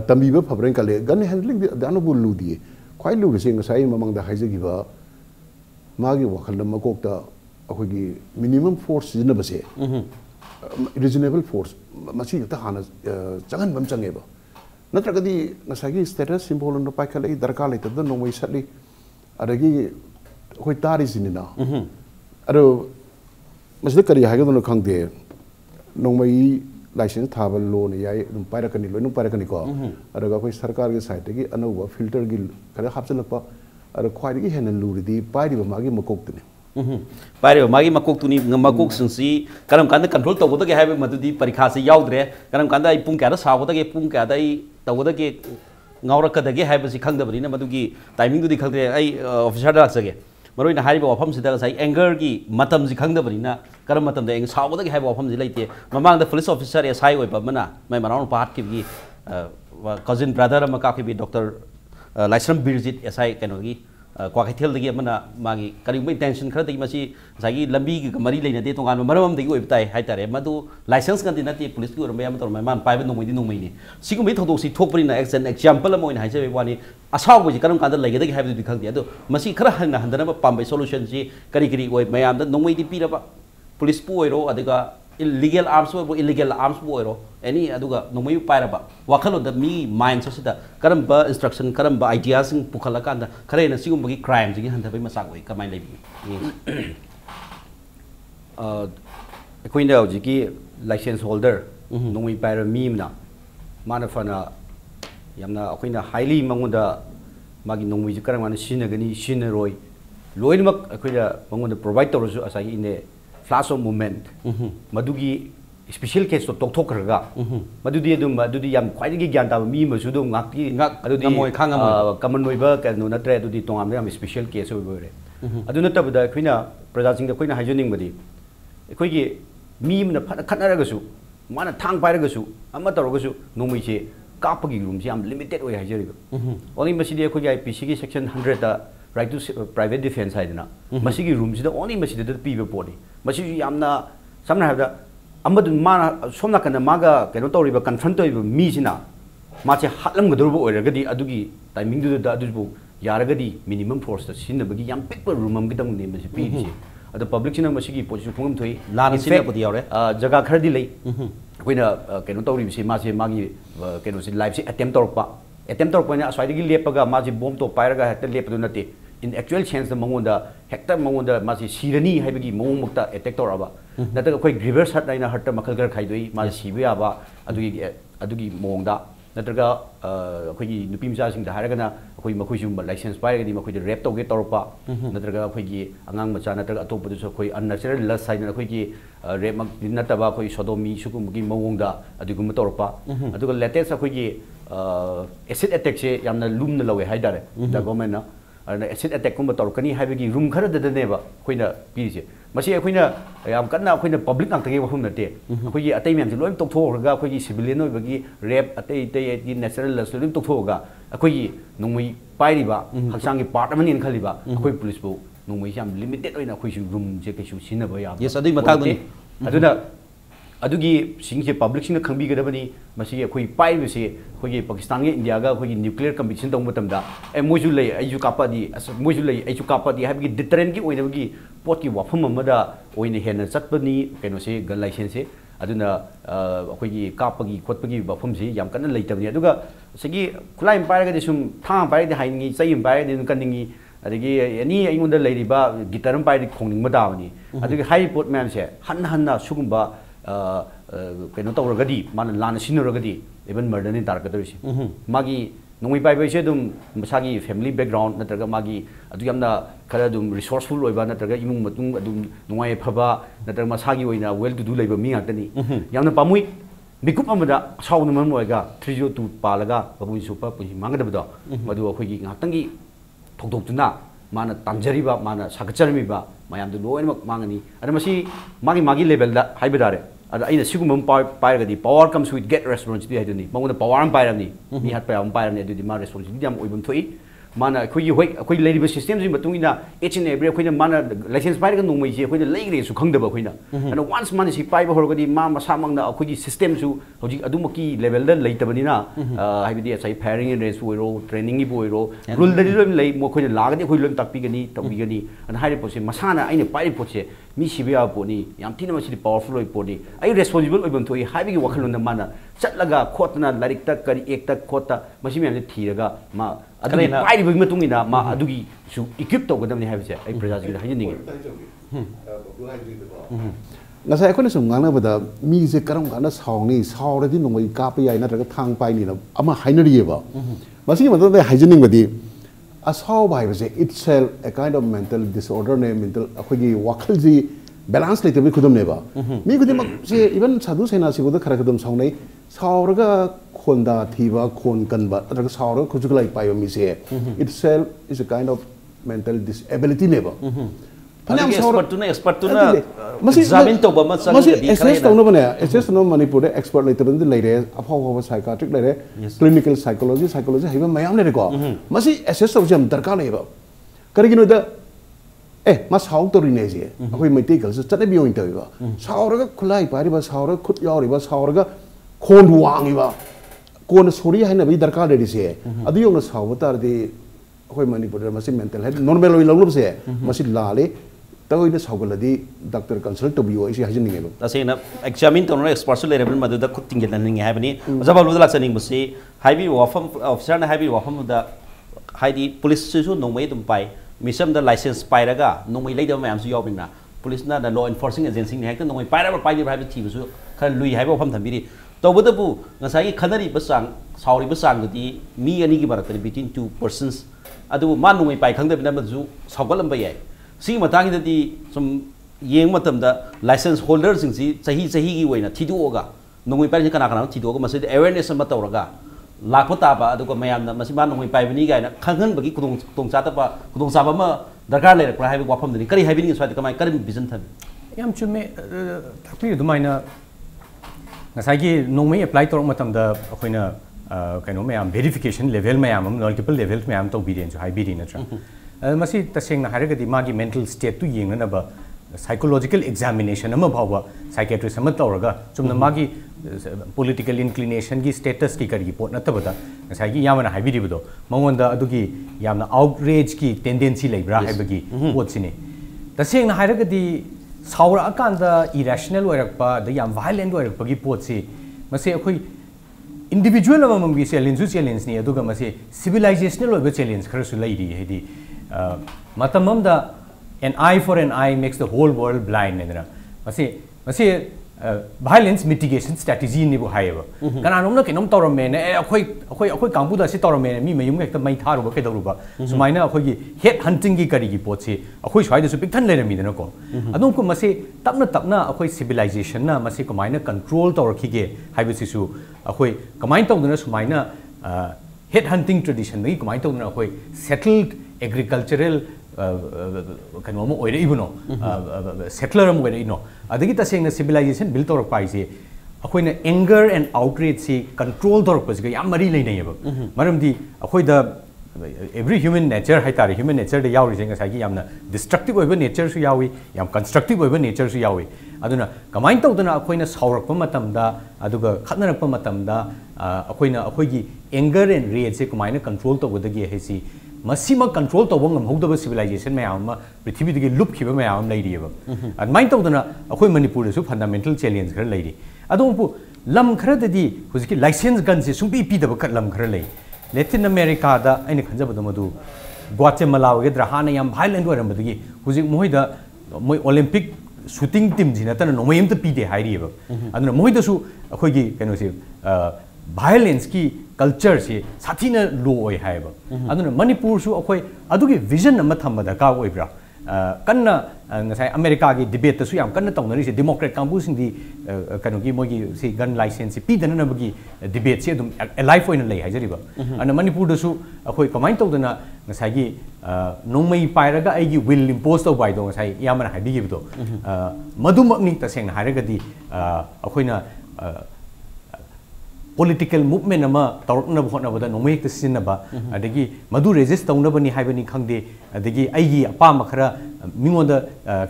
tambi ba phabren kale gun handling da no bu lu di khwai lu se ngasai mamang da haije gi ba magi wakhal na makok ta akhoi gi minimum force jina ba se reasonable force masi ta hana changan bam change ba natra kadi ngasai gi status symbol no pai khale darkar le ta no mai satli adagi khoi tari sinina aro masida kari haga no khangde nongmai license thaba loan yai dum pairakani lo nu pairakani ko adaga khoi sarkar ge site gi anova filter gi kara hapchalakpa aro khwai gi hena luridi pairi ba magi makok tune pairi ba magi makok tuni makok singsi karam kanda control to goda ge haibe madudi parikha se yaudre karam kanda ai pung kya da sa goda ge pung kya da ai to goda ge ngawra ka da ge haibe si khangdabri na madugi timing du di khangde ai officer da sage maroi na haiba wafam sida sai anger gi matam ji khangdabri na karam matam da eng sawo da gi haiba wafam ji leite mamang da police officer ya sai oi ba mana mai maraun pahat ki gi cousin brother ma ka ki bi doctor Laisram Birjit SI kano gi Kkay Thokchom dagi amana magi karibma intention khara dagi masi sagi lambi gi mari leina de tongan maram dagi oi tai hai tare madu license kan dinati police gi orma yam tor man pai ba nomoi di nomoi ni sigumi thodok si thokpri na example mo ina hai se wani asaw gi karam kan da legi dagi hai bi khangdi ado masi khara hana handana ba pambai solution si kari kari oi mayam da nomoi di pira ba police pu oiro adiga illegal arms bo illegal arms bo oiro any aduga nomoi paira ba wakhalo da mi mind so da karam ba instruction karam ba ideas sing pukhala kan da khare na sigum bagi crime ji handa bai masak oi kamai lai koinda ji ki license holder nomoi paira mi na mana fana yamna koinda highly mangoda magi nomoi ji karam mana sina gani sina roi loinmak koinda mangoda provide torosu asai ine flash of movement madugi special case to tok raga madudi adum madudi yam khwai gi gyan ta mi ma su do ngak ki adudi moi khang amoi common noi ba ka no na tre adudi tongam yam special case oi bore aduna tabda khina praja sing da khoina haijoning badi khoi gi mi na khatna raga su mana thang pai raga su amma taraga su nomoi che kap gi room si am limited oi haijari only masidi khoi gi IPC gi section 100 da right to private defense haidna masigi room si da only masidi da pi be body masigi yamna samna habda amadu mana somna kana maga keno toriba confront toiba mi sina ma che hatlam gadurbo oiragadi adugi timing du da adu yaragadi minimum force ta sinabagi yam pick room am gidam ne masi pi ji ada public china masi gi position khungam thoi lana sina pudi yaure jaga khardi lei koina keno tawri bisi ma se magi keno si live si attempt torpa na aswai gi lepaga ma ji bomb to pairaga hekta lepadu nate in actual sense the mangonda hekta mangonda ma si sirani haibagi mong mukta attack toraba nata koi reverse hat naina hatta makal gar khaidoi ma sibu aba adugi mongda nataga koi nupi mja sing da haragana koi makoi sum license pairaga di makoi de rap toge torpa nataga koi gi angang macha nataga atop du so koi unnatural lust side na koi gi rap mak nataba koi sodomi sukum gi mongda adugum torpa aduga latest koi gi acid attack se yamna lumna lawe haidare da government na acid attack kumba torkani haibagi room khara da neba khoina pise masi khoina yam kanna khoina public ngak tagi wahum nate khoi atai myam se loim tok thoga khoi civilian oi bagi rape atai di natural loss loim tok thoga khoi nongmai pairiba haksang gi part amani khaliba khoi police bu nongmai yam limited oina khoi su room je kaisu sinaba ya yes adui matag duni aduna adugi singse public sing khangbi gadabani masi khoi paibe se khoi Pakistan ge India ga khoi nuclear competition tong matamda moju lei aiju kapadi moju lei aiju kapadi habgi deterrent gi oina gi pot ki wafam amada oina hena chatpani keno se gun license aduna khoi gi kapagi khotpagi wafam se yam kana leitabni aduga sigi khulai pairaga de sum thang pairaga de haingi chayim pairaga de kaningi adigi ani aingonda leiriba gitaram pairaga khongning madawani adugi high pot man se hanna sugumba keno tawragadi mana lana sinuragadi even murder ni tarkadorisi magi nongmi pai bai se dum masagi family background natraga magi adu yamna khara dum resourceful oiba natraga imung matung adum nungai phaba natraga masagi oina well to do leiba mi ngatani yamna pamui mikup amada saunu mam oiga 302 palaga babu super puji mangadabdo madu akhoi ngatangi thokdoktuna mana tamjariba mana sakacharmiba mayamdu loimak mangani ada masi magi level da haibadare ada ina sigum pairaga di power comes with get responsibility haiduni mangona power am pairamni mi hat pa am pairani adu di ma responsibility am oibum thoi mana khoi hoi khoi leiriba system ji matungina each and every khoina mana license pairaga nongmai ji khoina leigre su khangdaba khoina and once man si paiba horgadi ma masamangna khoi system su hoji adumaki level da leitabani na haibidi sai firing and race oiro training gi oiro rule da lom lei mo khoina lagadi khoi lom takpigani tabigani and hairi pose masana aina pai pose mi sibia poni yam thina masi powerful oi poni ai responsible oibam thoi haibigi wakhalon mana chatlaga khotna larik ta kari ekta khota masi me thiraga ma adui pai bi matungina ma adugi su equip to gadamni haibise ai praja gi hajiningi ngasai ko ne sum ngana bada mi je karam kana sawni sawra di nongoi ka pa yai na tra thang pai ni na ama hainari ba masi ma da hajining badi asaw bai base itself a kind of mental disorder ne mental akhoi wakhal ji balance le te khudum ne ba mi khudum se even sadhu sena si goda khara khudum sawnai sawraga khonda thiba khon kan ba atraga sawra khujuklai pai mi se itself is a kind of mental disability ne ba Panam expert tuna examine to ba ma sang di assess to no bane assess no Manipur de expert later in the later apho psychiatric later clinical psychology haiba mayam le ko masi assess to jam darkar le ba karigino da ma saw to rine je akoi medical se chane bi oin to ba sawra khulai pari ba sawra khut yauri ba sawra khon wangi ba kon sori haina bi darkar le se adu yong na saw tar de akoi Manipur de masi mental health normal oi lolub se masi lale tawai na sawgaladi doctor consult to bi oi si hajining eba tasena examine to no expert so level madu da khut tingel naning habani jabal udala chaning busi haibi wafam officer na haibi wafam da haidi police su nongmai dum pai misam da license pai raga nongmai leida mayam su yobina police na da law enforcing agency ni hekta nongmai pai ra pai bi haibi thi su khar lui haibi wafam thambiri tawbada bu ngasai khanari basang sauri basang di mi ani gi baratani between two persons adu ma nongmai pai khangdabina maju sawgalam ba yai si matang da di sum yeng matam da license holder sing si sahi gi waina thiduoga nongoi pai kana kana thiduoga masi awareness am tawraga lakpa ta ba adu ko mayam na masi ma nongoi pai bani ga na khanghan bagi kudong cha ta ba kudong sa ba ma darkar le ra haibi wafam ni kari haibi ni swai kamai kari vision tham yam chume takpi du maina ngasai gi nongmai apply tor matam da khoina kaino mayam verification level mayam multiple levels mayam to obedience high bidi na tra masi taseng na haragadi magi mental state tu yeng na ba psychological examination ama bhawa psychiatrist ama tawraga chumna magi political inclination gi status ki kari pot natabada ngasai gi yamana haibiri bodo mangonda adugi yamna outrage ki tendency leibra haibagi pot sine taseng na hairaga di saura akanda irrational oirakpa da yam violent oirakpa gi pot si mase akhoi individual amam gi challenge ni aduga mase civilizational oiba challenge khara su leiri hedi matamam da an eye for an eye makes the whole world blind nedra mase violence mitigation strategy ni bu haiba kana nomna kenom tawrame ne akhoi kangbu da si tawrame ne mi mayum ekta mai tharu ba kedaruba sumaina akhoi gi head hunting gi kari gi pot se akhoi swai da su pikthan lerami dana ko adum ko mase tapna akhoi civilization na mase kamaina control tawraki ge haiba si su akhoi kamain tawduna sumaina head hunting tradition ni kamain tawduna akhoi settled agricultural kanoma oire ibuno settler am oire ino adagi taseng na civilization built or paise akhoi na anger and outrage si control dor pas ga yam mari leinai ba maram di akhoi da every human nature haitari human nature da yauri jenga sagi yamna destructive oiba nature su yawi yam constructive oiba nature su yawi aduna kamain tawdana akhoi na saurakpa matam da aduga khatnarakpa matam da akhoi na akhoi gi anger and rage se kamaina control tawdagi hesi masima control to wangam hodaba civilization mayam prithvi digi lup khiba mayam leiri ba and mind tawdana akhoi manipur su fundamental challenge khara leiri adum pu lam khara dadi huziki license gun se sumpi pi daba khat lam khara lei Latin America da aina khanja badam adu Guatemala ge drahana yam violent waram badagi huzik moi da moi Olympic shooting team jina tan no mayam ta pi de hairi ba aduna moi da su akhoi gi keno se violence ki culture se sathina low oi haiba aduna Manipur su akhoi adugi vision ama thamada ka oibra kanna ngasai America gi debate ta su yam kanna tawnari se democrat kambu sing di kanu gi mogi se gun license pi dana na bagi debate se dum alive oina lei haijari ba ana Manipur da su akhoi kamain tawdana ngasai gi nongmai pairaga ai gi will impose to bai do ngasai yamana habi gi do madumak ni ta seng na hairaga di akhoina political movement ama tawrna bhona bada nomai ta sinaba adagi madu resist tawna bani haibani khangde adagi aigi apa makhara mingoda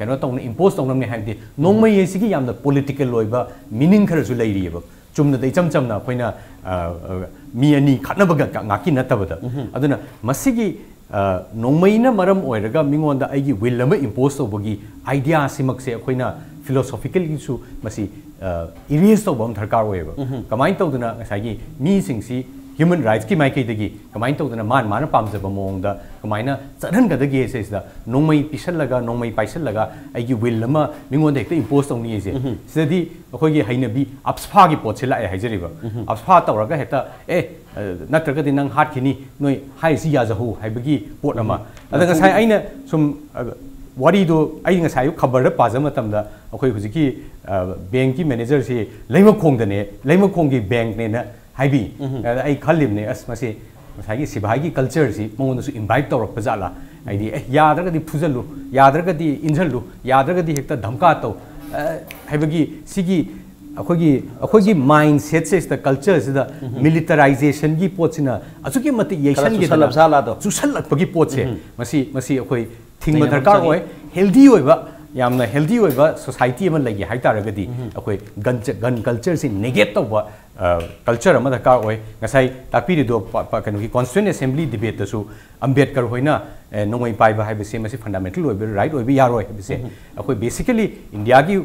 kano tawna impose tawna ne haibde nomai yesigi yamda political loiba meaning khara su leiri ba chumna dei chamna khoina mi ani khatna baga ngaki natabada aduna masigi nomai na maram oiraga mingoda aigi will ama impose tawbagi idea simak se khoina philosophical issue masi erase to bom tharkar oiba kamain tawduna ngasai mi singsi human rights ki maikei dagi kamain tawduna man pamjaba mongda kamaina chadhan ga dagi se da nongmai pisallaga nongmai paisallaga aigi will lama mingon dekta impose tawni se sedi akhoi gi hainabi apsfa gi pochela ai haijariba apsfa tawraga heta natraga di nang hat khini noi hai si ya jahu haibagi pot ama ada ngasai aina sum wari do ai ngasai khabar da pajama tamda akhoi hujiki bank ki manager se leima khong da ne leima khong gi bank ne na haibi ai khalim ne as mase masai gi sibai gi culture si mongon su invite tawrak pajala ai di yadraga di phujalu yadraga di injalu yadraga di hekta dhamka to haibagi sigi akhoi gi mindset se the culture se the militarization gi pochina asuki mati yeshan gi salabsala do susalak pagi poche masi akhoi thing ma darkar oi healthy oiba yamna healthy oiba society ama lagi haitaragadi akhoi gun culture si negate tawba culture ama darkar oi ngasai tapiri do kanu ki constituent assembly debate ta su Ambedkar hoina nongoi pai ba haibe se masi fundamental oiba right oiba yaroi haibe se akhoi basically India gi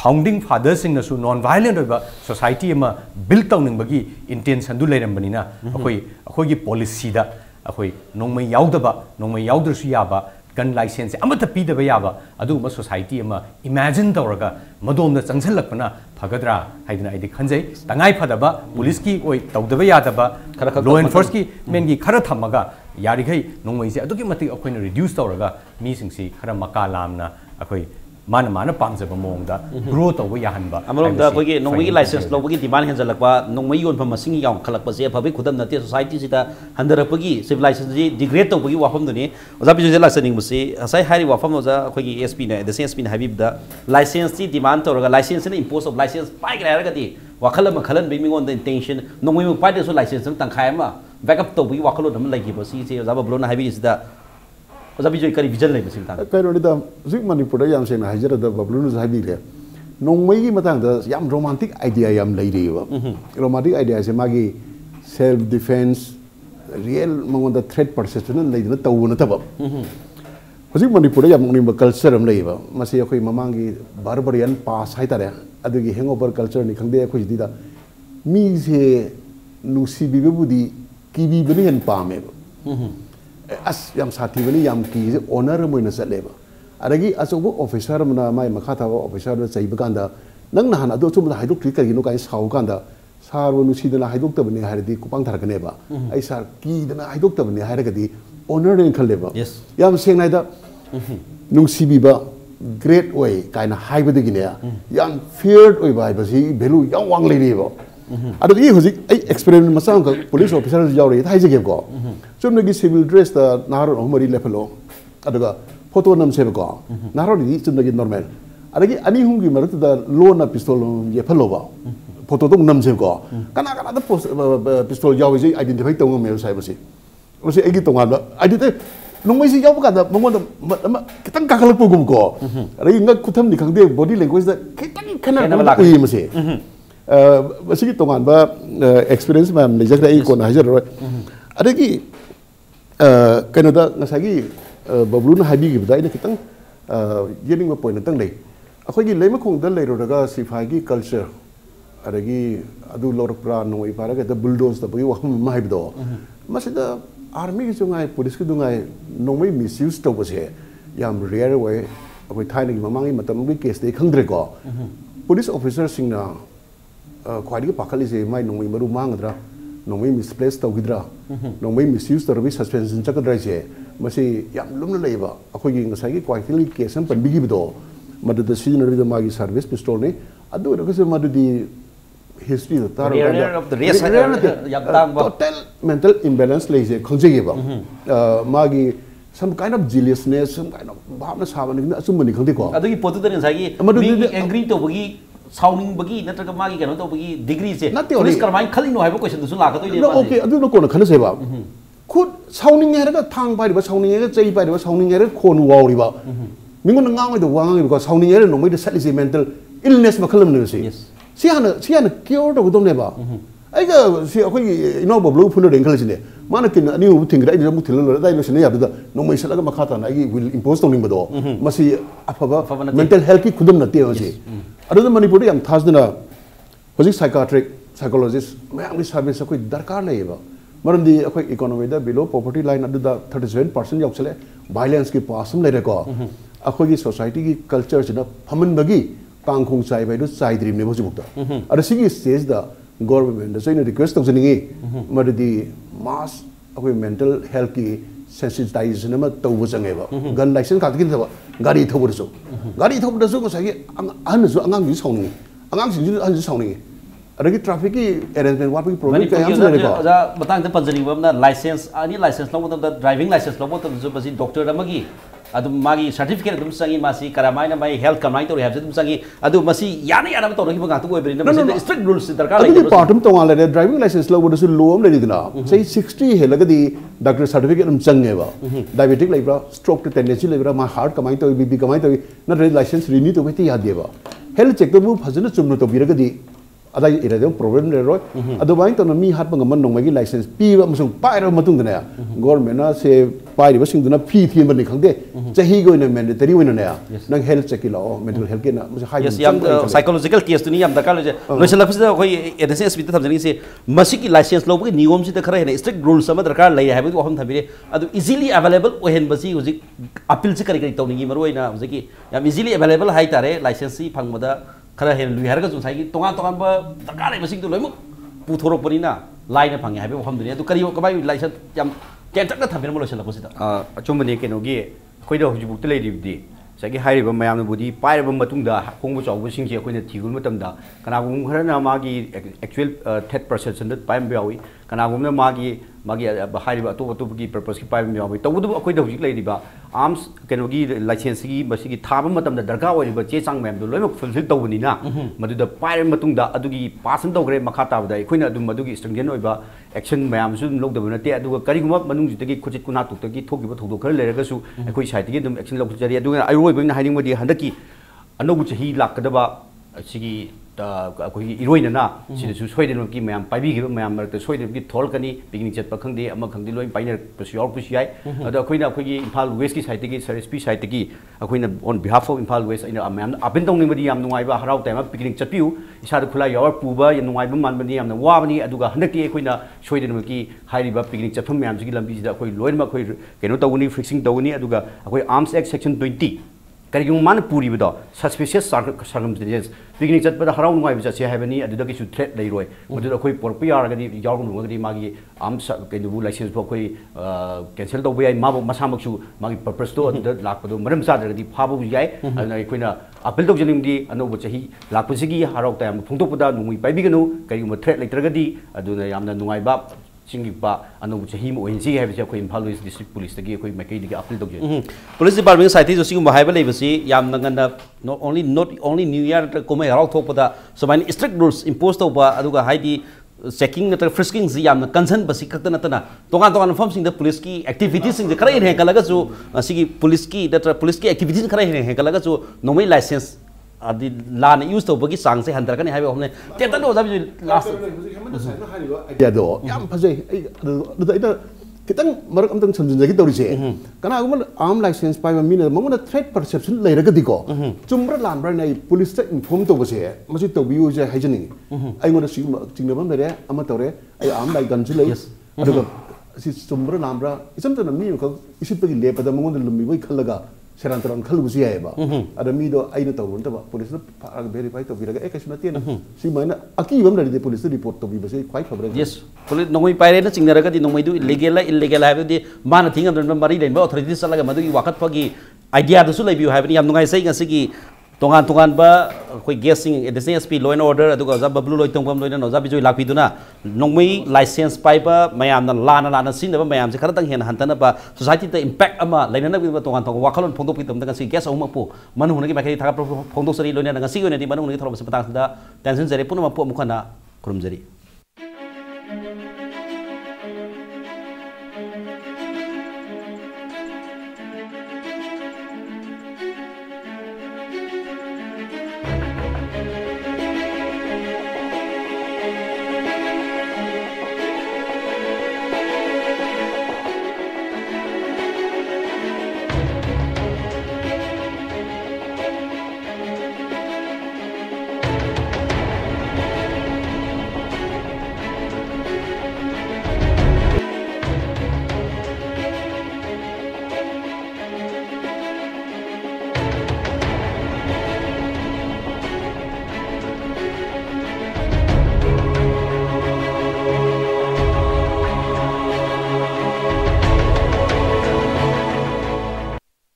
founding fathers sing na su non violent oiba society ama build tawning bagi intention du leirambani na akhoi gi policy da akhoi nongmai yaudrsu yaba gun license amata pidaba yaba adu ma society ama imagine tawraga madom da changsalakpana phagadra haidina aidi khanjai tangai phadaba police ki oi tawdaba yadaba law enforcement ki men gi khara thamaga yarigai nongmai se aduki mati akhoina reduce tawraga mi singsi khara makalamna akhoi mana pamjaba mongda grow to we yahanba amrom da kogi nongmi license lo bogi demand henjalakwa nongmi yon pham masing yaung khalakpa je phabi khudam nate society sida handarapagi civilization ji degrade to bogi wafam duni oza bijo jela saning musi asai hari wafam oza kogi SP na the SP na habib da license ji demand to raga license na impose of license pai gra raga di wakhala ma khalan be mingon the intention nongmi mu pai de so license tang khai ma backup to bogi wakhalo dam lagi bo si je oza Babloo na habi sida ओजा बिजय करी vision ले मसिम तांग कई रोनी दा जिक मणिपुर याम से ना हाइजर दा बबलू नु हाइबी ले नोंमई की मतंग दा याम रोमांटिक आइडिया याम लई रे बा रोमांटिक आइडिया से मागी सेल्फ डिफेंस रियल मंगों दा थ्रेट परसेप्शन लई दा तव न तब हजिक मणिपुर याम निम कल्चर हम लई बा मसे अखोई ममांगी बारबरियन पास हाइ तारे अदुगी हैंगओवर कल्चर नि खंदे अखोई दिदा मी से नुसी बिबुदी कीबी बनि हन पामे अस याम साथी बनि याम की ऑनर मोइना चलेबा अदगी अचौबो ऑफिसर मना माय मखा थाबो ऑफिसर चैब कांदा नंग नहान अदो चुम हाइदोक ट्री कगिनो काई साउ कांदा सार नुसीदना हाइदोक तबने हारदी कुपांग थारकनेबा आई सार कीदना हाइदोक तबने हारगदी ऑनर ने खलेबा याम सेंगनाइदा नुसीबीबा ग्रेट ओय काइना हाइबदगिने याम फियर्ड ओय बाय बसी वैल्यू याम वांग लेनेबा अदगी हुजिक आई एक्सपेरिमेंट मसांग का पुलिस ऑफिसर जावरे थाइजेगे को चुमनगी सिविल ड्रेस ता नारो हमरी लेफलो अदगा फोटो नमसेब को नारो दी चुमनगी नॉर्मल अदगी अनि हुंगी मरत दा लोना पिस्तौल ये फलोबा फोटो तो नमसेब को कना कना दा पिस्तौल जावे जे आइडेंटिफाई तंग मेल साइबसी उसे एगी तंगाल आइडेंटिफाई नोंमै से याव का मंगोन कितंग काखलपगुम को अदगी ngak खुथम नि खंगदे बॉडी लैंग्वेज दा कितंग खना उई मसे बसी तोंगान बा एक्सपीरियंस मैम लेजर आई कोन हाजर रोय अदगी कनोदा ngसागी बबलू न हाबी गिबदा इन कितंग येनिंग पॉइंट तंग ले अखोगी लेम खोंग द लेरोडगा सिफागी कल्चर अदगी अदु लोरप्रा नोई पारगा द बुलडोज द बई वहम माइबदो मसिदा आर्मी की जुंगाई पुलिस की जुंगाई नोमई मिसयूज तोबसे याम रेयर वे अखोई थाइनगी ममांगी मतमगी केस दे खंगद्रे को पुलिस ऑफिसर सिंगना ख्वाइदगी पाखलिसे माइ नोंमै मरु मांगद्रा नोंमै मिसप्लेस तौगिद्रा नोंमै मिसयूज तौरबी सस्पेंशन चकद्राइसे मसी याम लुमना लेबा अखोगी ngसागी क्वाइटली केस हम पनबिगिबदो मदद सिजनरबी मागी सर्विस पिस्तौल ने अदु रकसे मदुदी हिस्ट्री द तारो of the race total mental imbalance लेजे खंजेगेबा मागी some kind of jealousness some kind of भावना साबन असुमनि खंदे को अदुगी पोतु दन सागी मी एंग्री तो बगी साउनिंग बगी नत्रग मागी कनो तो बगी डिग्री से पुलिस करमाई खलिनो हाइबो क्वेश्चन दुसु लागा तो नो ओके अदु नो कोन खनसेबा खुद साउनिंग हेरगा थांग पाइबा साउनिंग हेरगा चै पाइबा साउनिंग हेरगा खोन वाउरिबा मिंगन ngang दो वांग बिकॉज़ साउनिंग हेरगा नो मै द सलिसे मेंटल इलनेस मखलम ने से सियान क्योर तो गुदम नेबा आइगा से अखोई इनो बबलू फुनो रेंग खलसिने माना किन अनि उ थिंग्रा इदि मु थिल दाइ लसिने याबदा नो मै सलगा मखाता ना आइ विल इंपोज तोनिंग बदो मसी अफबा मेंटल हेल्थ की खुदम नते होजे अदु मणिपुर याम थासदना होजिक साइकाट्रिक साइकोलॉजिस्ट मयाम सर्विस अखोई दरकार लेबा मरमदी अखोई इकोनॉमी दा बिलो पॉवर्टी लाइन अदुदा 37% यावसले वायलेंस की पासम लेरे को अखोई की सोसाइटी की कल्चर सिना फमन बगी कांखों चाइ बाइदु चाइ ड्रीम ने बजुबुक्ता अदु सिगी स्टेज दा गवर्नमेंट दा सैना रिक्वेस्ट तौजनिंगी मरदी मास अखोई मेंटल हेल्थ की सेंसिटाइजेशन अमा तौब चंगेबा गन लाइसेंस का तकिन दबा गाड़ी थौबरसु गसागी अहनसु अंगांग साउनिंग अंगांग सिंजु अहनसु साउनिंग अदगी ट्रैफिक की अरेंजमेंट वाट की प्रॉब्लम का याम लेको जा बतांग ते पंजनी बमना लाइसेंस अनि लाइसेंस लो मतलब ड्राइविंग लाइसेंस लो मतलब जो बसी डॉक्टर अमगी अदु मागी सर्टिफिकेट दुम संगी मासी करामाइना माई हेल्थ कमाई तो हैव दुम संगी अदु मसी याना याना तो रही बगा तो ओइबरिना मसी स्ट्रिक्ट रूल्स दरकार ले अदु पार्टम तो वाले ड्राइविंग लाइसेंस लो बदसु लो हम लेदिना सही 60 हेलगदी डॉक्टर सर्टिफिकेट हम चंगेबा डायबिटिक लेब्रा स्ट्रोक के टेंडेंसी लेब्रा मा हार्ट कमाई तो बीपी कमाई तो न लाइसेंस रिन्यू तो बेती यादेबा हेल्थ चेक तो फजन चुमनो तो बिरगदी अदा इरेदो प्रॉब्लम रे रोय अदुबाइन तो मी हात बंगम नोंमगी लाइसेंस पीबा मसुं पाइरो मतुंगना गवर्नमेंट से पाइरिबा सिंगदुना फी बनि खंदे चही गोइना मैंडेटरी होइना नंग हेल्थ चेक लाओ मेंटल हेल्थ के ना मुझे हाई यस याम साइकोलॉजिकल केस तुनी याम दरकार ले लोइसलफसिदा कोई एनएसएस बित थमजनी से मसी की लाइसेंस लोबगी नियम से खरा है स्ट्रिक्ट रूल्स अमा दरकार ले हाबे तो हम थबिरे अदु इजीली अवेलेबल ओहेन बसी हुजिक अपील से करी तौनिंगी मरोइना हुजिकी याम इजीली अवेलेबल हाई तारे लाइसेंस सी फंगमदा खरा हेन लुई हरगा जो साइकी तोंगा तोंगा दरकार ले बसिंग तो लोइमु पुथोरपनिना लाइन फंगे हाबे हम दुनिया तो करी कबाई लाइसेंस याम केंटक थबिर म लोइसलफसिदा अचुमबने केनोगी खोइदो हुजिबुक ते लेरिबदी सगी हाइरिबा मयाम बुदी पाइरबा मतुंगदा होंगबो चावबो सिंगजे अखोइना थिगुल मतमदा कनागुम खरना मागी एक्चुअल थ्रेट परसेप्शन द पाइम ब्यावी kanaagumna magi hariba to gi purpose ki pai mi yawi tawdu akoi da hujik leiba arms kenogi license gi basigi thaba matam da darga oiriba che chang mem do loimak fulfill tawbani na madu da pai matung da adugi pasan tawgre makha tab da khoina adu madugi stringent oiba action mayam su logdaba na te adu kariguma manung jitagi khochit kuna tukagi thogiba thogdo khar leraga su akoi side gi dum action log jari adu ai roi bing hiding modi handaki anobu chahi lakadaba sigi akoi iroina na sidasu soiden ki mayam paibi gi mayam marta soiden ki tholkani picnic chat pa khangde ama khangdi loi painer pressure pusi ai adu akoina akoi Imphal West ki side gi SRSP side gi akoina on behalf of Imphal West ina mayam apin tong ni madi yam nungai ba harau time picnic chat piu isa da khula yawar puba yam nungai ba man bani yam na wa bani aduga handaki akoina soiden ki hairi ba picnic chat pham mayam gi lambi da akoi loin ma akoi keno tawuni fixing tawuni aduga akoi Arms Act section 20 karigum man puri bido suspicious circumstances picnic chat pada harau ngai bisa sia habani adu da ki su threat lai roi madu da koi por pr ga di yaw gum ga di magi arms ke du license bo koi cancel do bai ma bo masa mak su magi purpose to adu da lak do maram sa da di pha bo yai ana koina appeal do jenim di anu bo chahi lak pusigi harau ta am phung to pada nungui pai bi ganu karigum threat lai tra ga di adu na yamna nungai ba Singpa anu chahi mo ONC have se khoi Imphal West District Police tagi khoi makai digi appeal dog je Police Department side jo sing bahai ba lebasi yam nangana not only New Year ko mai harau thok pada so many strict rules imposed ba aduga haidi checking nata frisking si yam concern basi kakta natana tongan form sing the police ki activities sing khara he kalaga so sigi police ki activities khara he kalaga so no mai license adi lan use to bagi sang se handar kan hai ba humne tetan do jabi last idea do yam phajai ai da ita kitang marak amtang samjun jagi tawri se kana agum arm license pai mi na mangona threat perception lai raga diko chumra lambra nei police ta inform to base masi to biu je haijani ai ngona si chingnabam dare ama tawre ai arm lai gun chu lai aduga si chumra lambra isam ta mi ko isit pagi le pada mangona lummi boi khallaga serantaran khal busi ai ba ada mi do ai na tawun ta ba police na verify to biraga e kasuna tena si maina aki bam dari police report to bi base quite favorable yes police nongoi paire na chingnaraga di nongoi du illegal ha di mana thingam don mari len ba authorities salaga madu wakat pagi idea do su lai bi ha bi yam nongai sai ngasi tongan ba koi guessing additional SP law and order aduga za Babloo Loitongbam loina no za Bijoy lakpiduna nongmei license pai ba mayam na lana sin da ba mayam se kharatang hen hantana ba society ta impact ama laina na ba tongan wakalon phongdok pitam da si guess ahuma pu manu hunagi makai thaka phongdok sari loina na ngasi gone di manu hunagi thorob se patang da tension jare punu ma pu mukhana kurum jari